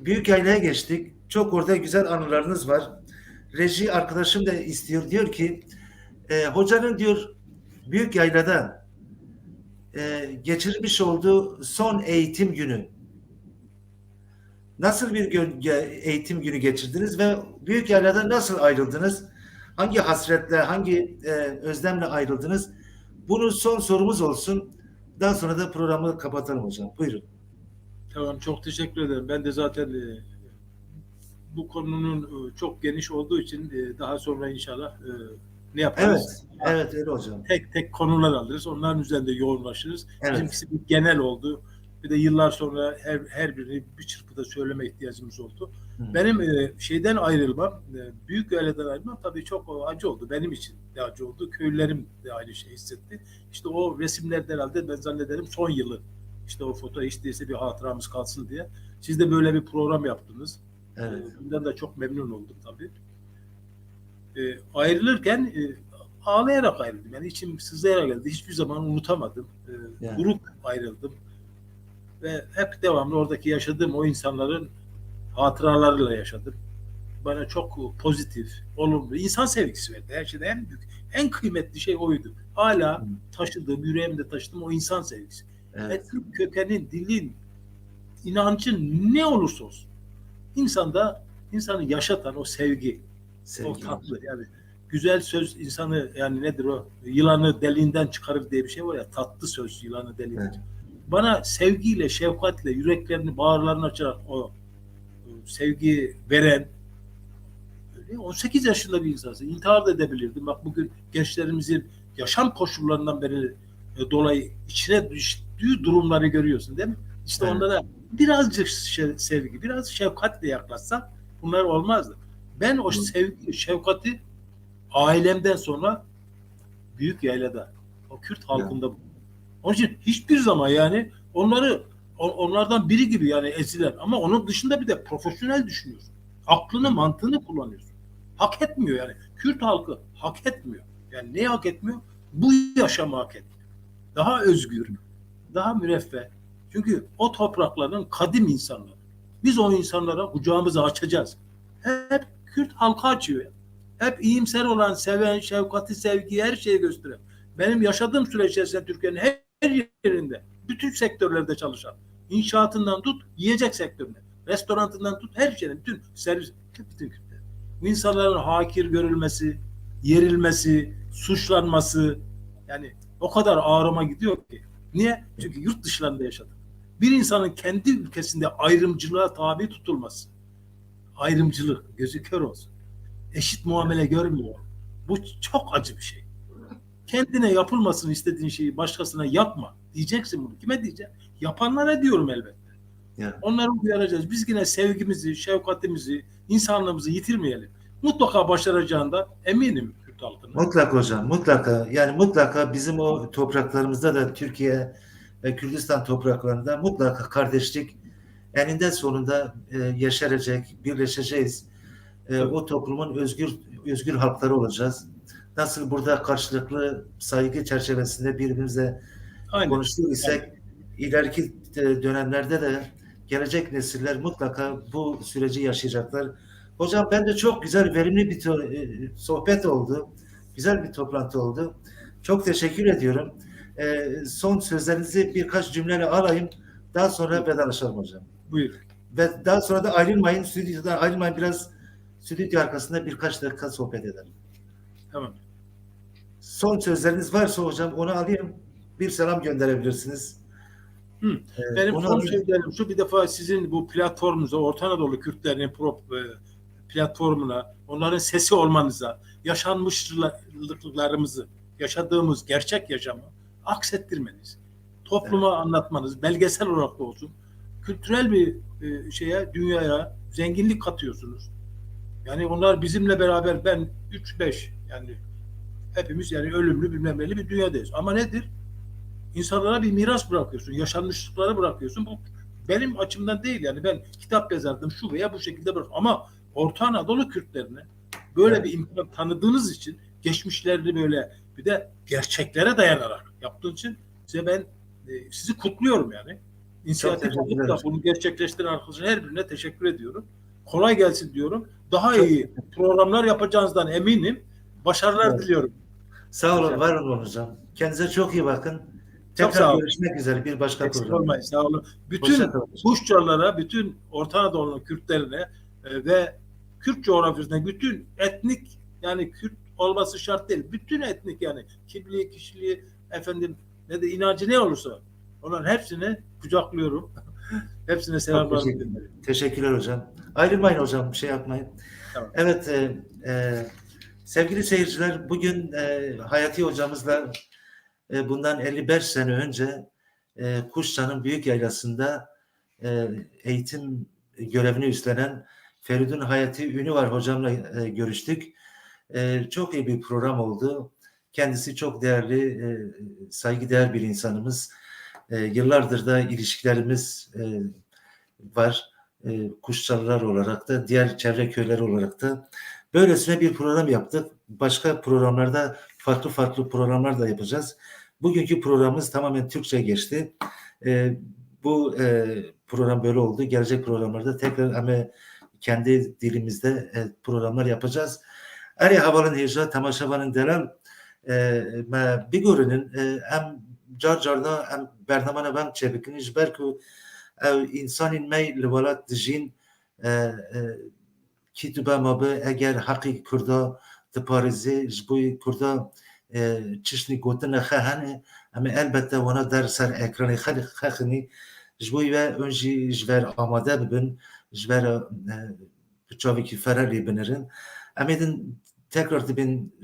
Büyükyayla'ya geçtik. Çok orada güzel anılarınız var. Reji arkadaşım da istiyor. Diyor ki hocanın diyor Büyükyayla'da geçirmiş olduğu son eğitim günü nasıl bir eğitim günü geçirdiniz ve Büyükyayla'da nasıl ayrıldınız? Hangi hasretle, hangi özlemle ayrıldınız? Bunun son sorumuz olsun. Daha sonra da programı kapatalım hocam. Buyurun. Tamam, çok teşekkür ederim. Ben de zaten bu konunun çok geniş olduğu için daha sonra inşallah ne yaparız? Evet, evet öyle hocam. Tek tek konular alırız. Onların üzerinde yoğunlaşırız. Evet. Bizimkisi bir genel oldu. Bir de yıllar sonra her birini bir çırpıda söyleme ihtiyacımız oldu. Benim şeyden ayrılmam, büyük aileden ayrılmam tabii çok acı oldu. Benim için de acı oldu. Köylülerim de aynı şeyi hissetti. İşte o resimlerde herhalde ben zannederim son yılı. İşte o foto hiç değilse bir hatıramız kalsın diye. Siz de böyle bir program yaptınız. Evet. Bundan da çok memnun oldum tabii. Ayrılırken ağlayarak ayrıldım. Yani içim sızlayarak geldi. Hiçbir zaman unutamadım. Buruk ayrıldım. Ve hep devamlı oradaki yaşadığım o insanların hatıralarıyla yaşadım. Bana çok pozitif, olumlu, insan sevgisi verdi. Her şeyde en büyük, en kıymetli şey oydu. Hala taşıdığım, yüreğimde taşıdığım o insan sevgisi. Evet. Etnik kökenin, dilin, inancın ne olursa olsun insanı yaşatan o sevgi. O tatlı yani güzel söz insanı yani nedir o yılanı deliğinden çıkarır diye bir şey var ya tatlı söz yılanı deliğinden. Evet. Bana sevgiyle, şefkatle yüreklerini, bağırlarını açarak o sevgi veren 18 yaşında bir insansın. İntihar da edebilirdim. Bak bugün gençlerimizin yaşam koşullarından beri dolayı içine düştüğü durumları görüyorsun değil mi? İşte evet. Onlara birazcık sevgi, biraz şefkatle yaklaşsak bunlar olmazdı. Ben o sevgi, şefkati ailemden sonra büyük yaylada, o Kürt halkında buldum. Onun için hiçbir zaman yani onlardan biri gibi yani ezilen ama onun dışında bir de profesyonel düşünüyorsun. Aklını, mantığını kullanıyorsun. Hak etmiyor yani. Kürt halkı hak etmiyor. Yani neyi hak etmiyor? Bu yaşamı hak etmiyor. Daha özgür, daha müreffeh. Çünkü o toprakların kadim insanları. Biz o insanlara kucağımızı açacağız. Hep Kürt halkı açıyor. Hep iyimser olan, seven, şefkati, sevgiyi her şeyi gösteren. Benim yaşadığım süreç içerisinde Türkiye'nin her yerinde, bütün sektörlerde çalışan, inşaatından tut, yiyecek sektörüne, restoranından tut, her şeyden, bütün servis, bütün Kürtler. Bu insanların hakir görülmesi, yerilmesi, suçlanması, yani o kadar ağrıma gidiyor ki. Niye? Çünkü yurt dışlarında yaşadım. Bir insanın kendi ülkesinde ayrımcılığa tabi tutulması, ayrımcılık, gözü kör olsun. Eşit muamele görmüyor. Bu çok acı bir şey. Kendine yapılmasını istediğin şeyi başkasına yapma. Diyeceksin bunu. Kime diyeceksin? Yapanlara diyorum elbette. Yani. Onları uyaracağız. Biz yine sevgimizi, şefkatimizi, insanlığımızı yitirmeyelim. Mutlaka başaracağından eminim Kürt halkına. Mutlaka hocam, mutlaka. Yani mutlaka bizim o topraklarımızda da Türkiye ve Kürdistan topraklarında mutlaka kardeşlik eninde sonunda yeşerecek, birleşeceğiz. O toplumun özgür halkları olacağız. Nasıl burada karşılıklı saygı çerçevesinde birbirimize konuştuk isek ileriki dönemlerde de gelecek nesiller mutlaka bu süreci yaşayacaklar. Hocam ben de çok güzel, verimli bir sohbet oldu. Güzel bir toplantı oldu. Çok teşekkür ediyorum. Son sözlerinizi birkaç cümleyle alayım. Daha sonra vedalaşalım hocam. Buyur. Ve daha sonra da ayrılmayın. Stüdyodan ayrılmayın. Biraz stüdyo arkasında birkaç dakika sohbet edelim. Tamam. Son sözleriniz varsa hocam onu alayım. Bir selam gönderebilirsiniz. Benim son sözlerim şu, bir defa sizin bu platformunuza, Orta Anadolu Kürtlerinin platformuna, onların sesi olmanıza, yaşanmışlıklarımızı, yaşadığımız gerçek yaşamı aksettirmeniz, topluma anlatmanız, belgesel olarak da olsun, kültürel bir dünyaya zenginlik katıyorsunuz. Yani onlar bizimle beraber ben 3-5 yani hepimiz yani ölümlü bilmem neli bir dünyadayız. Ama nedir? İnsanlara bir miras bırakıyorsun, yaşanmışlıkları bırakıyorsun. Bu benim açımdan değil yani ben kitap yazardım şu veya bu şekilde bırak. Ama Orta Anadolu Kürtlerine böyle bir imkan tanıdığınız için geçmişlerini böyle bir de gerçeklere dayanarak yaptığınız için sizi kutluyorum yani. İnisiyatif alıp da bunu gerçekleştiren arkadaşlar her birine teşekkür ediyorum. Kolay gelsin diyorum. Daha iyi programlar yapacağınızdan eminim. Başarılar diliyorum. Sağ olun, var olun hocam. Kendinize çok iyi bakın. Tekrar görüşmek üzere bir başka programda. Sağ olun. Bütün Kuşçalara, bütün Orta Anadolu'nun Kürtlerine ve Kürt coğrafyasında bütün etnik yani Kürt olması şart değil. Bütün etnik yani kişiliği, inancı ne olursa onların hepsini kucaklıyorum. Hepsine Çok selamlarımı gönderiyorum. teşekkürler hocam. Ayrılmayın hocam, bir şey yapmayın. Tamam. Evet, sevgili seyirciler, bugün Hayati hocamızla bundan 55 sene önce Kuşça'nın Büyük Yaylası'nda eğitim görevini üstlenen Feridun Hayati Ünüvar hocamla görüştük. Çok iyi bir program oldu. Kendisi çok değerli, saygıdeğer bir insanımız. Yıllardır da ilişkilerimiz var. Kuşçalılar olarak da, diğer çevre köyleri olarak da. Böylesine bir program yaptık. Başka programlarda farklı farklı programlar da yapacağız. Bugünkü programımız tamamen Türkçe geçti. Bu program böyle oldu. Gelecek programlarda tekrar ama kendi dilimizde programlar yapacağız. Eri havalın hicra tamaşavanın delal ma bigorinin em car carda em bernamana ben çebikin jber ku insanın mey livalat dijin kitube mabı eğer hakkı kurda tıparizi jbuy kurda çişni gotine khahane ama elbette ona der ser ekranı khakini jbuy ve önce jver amade bibin jver çaviki ferali binirin amedin tekrar dibin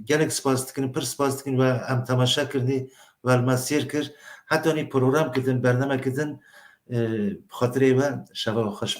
gelek spastikini pır spastikini ve em tamaşa kirini ve masir kir hatta ni program kidin bername kidin خاطري و شباب خوش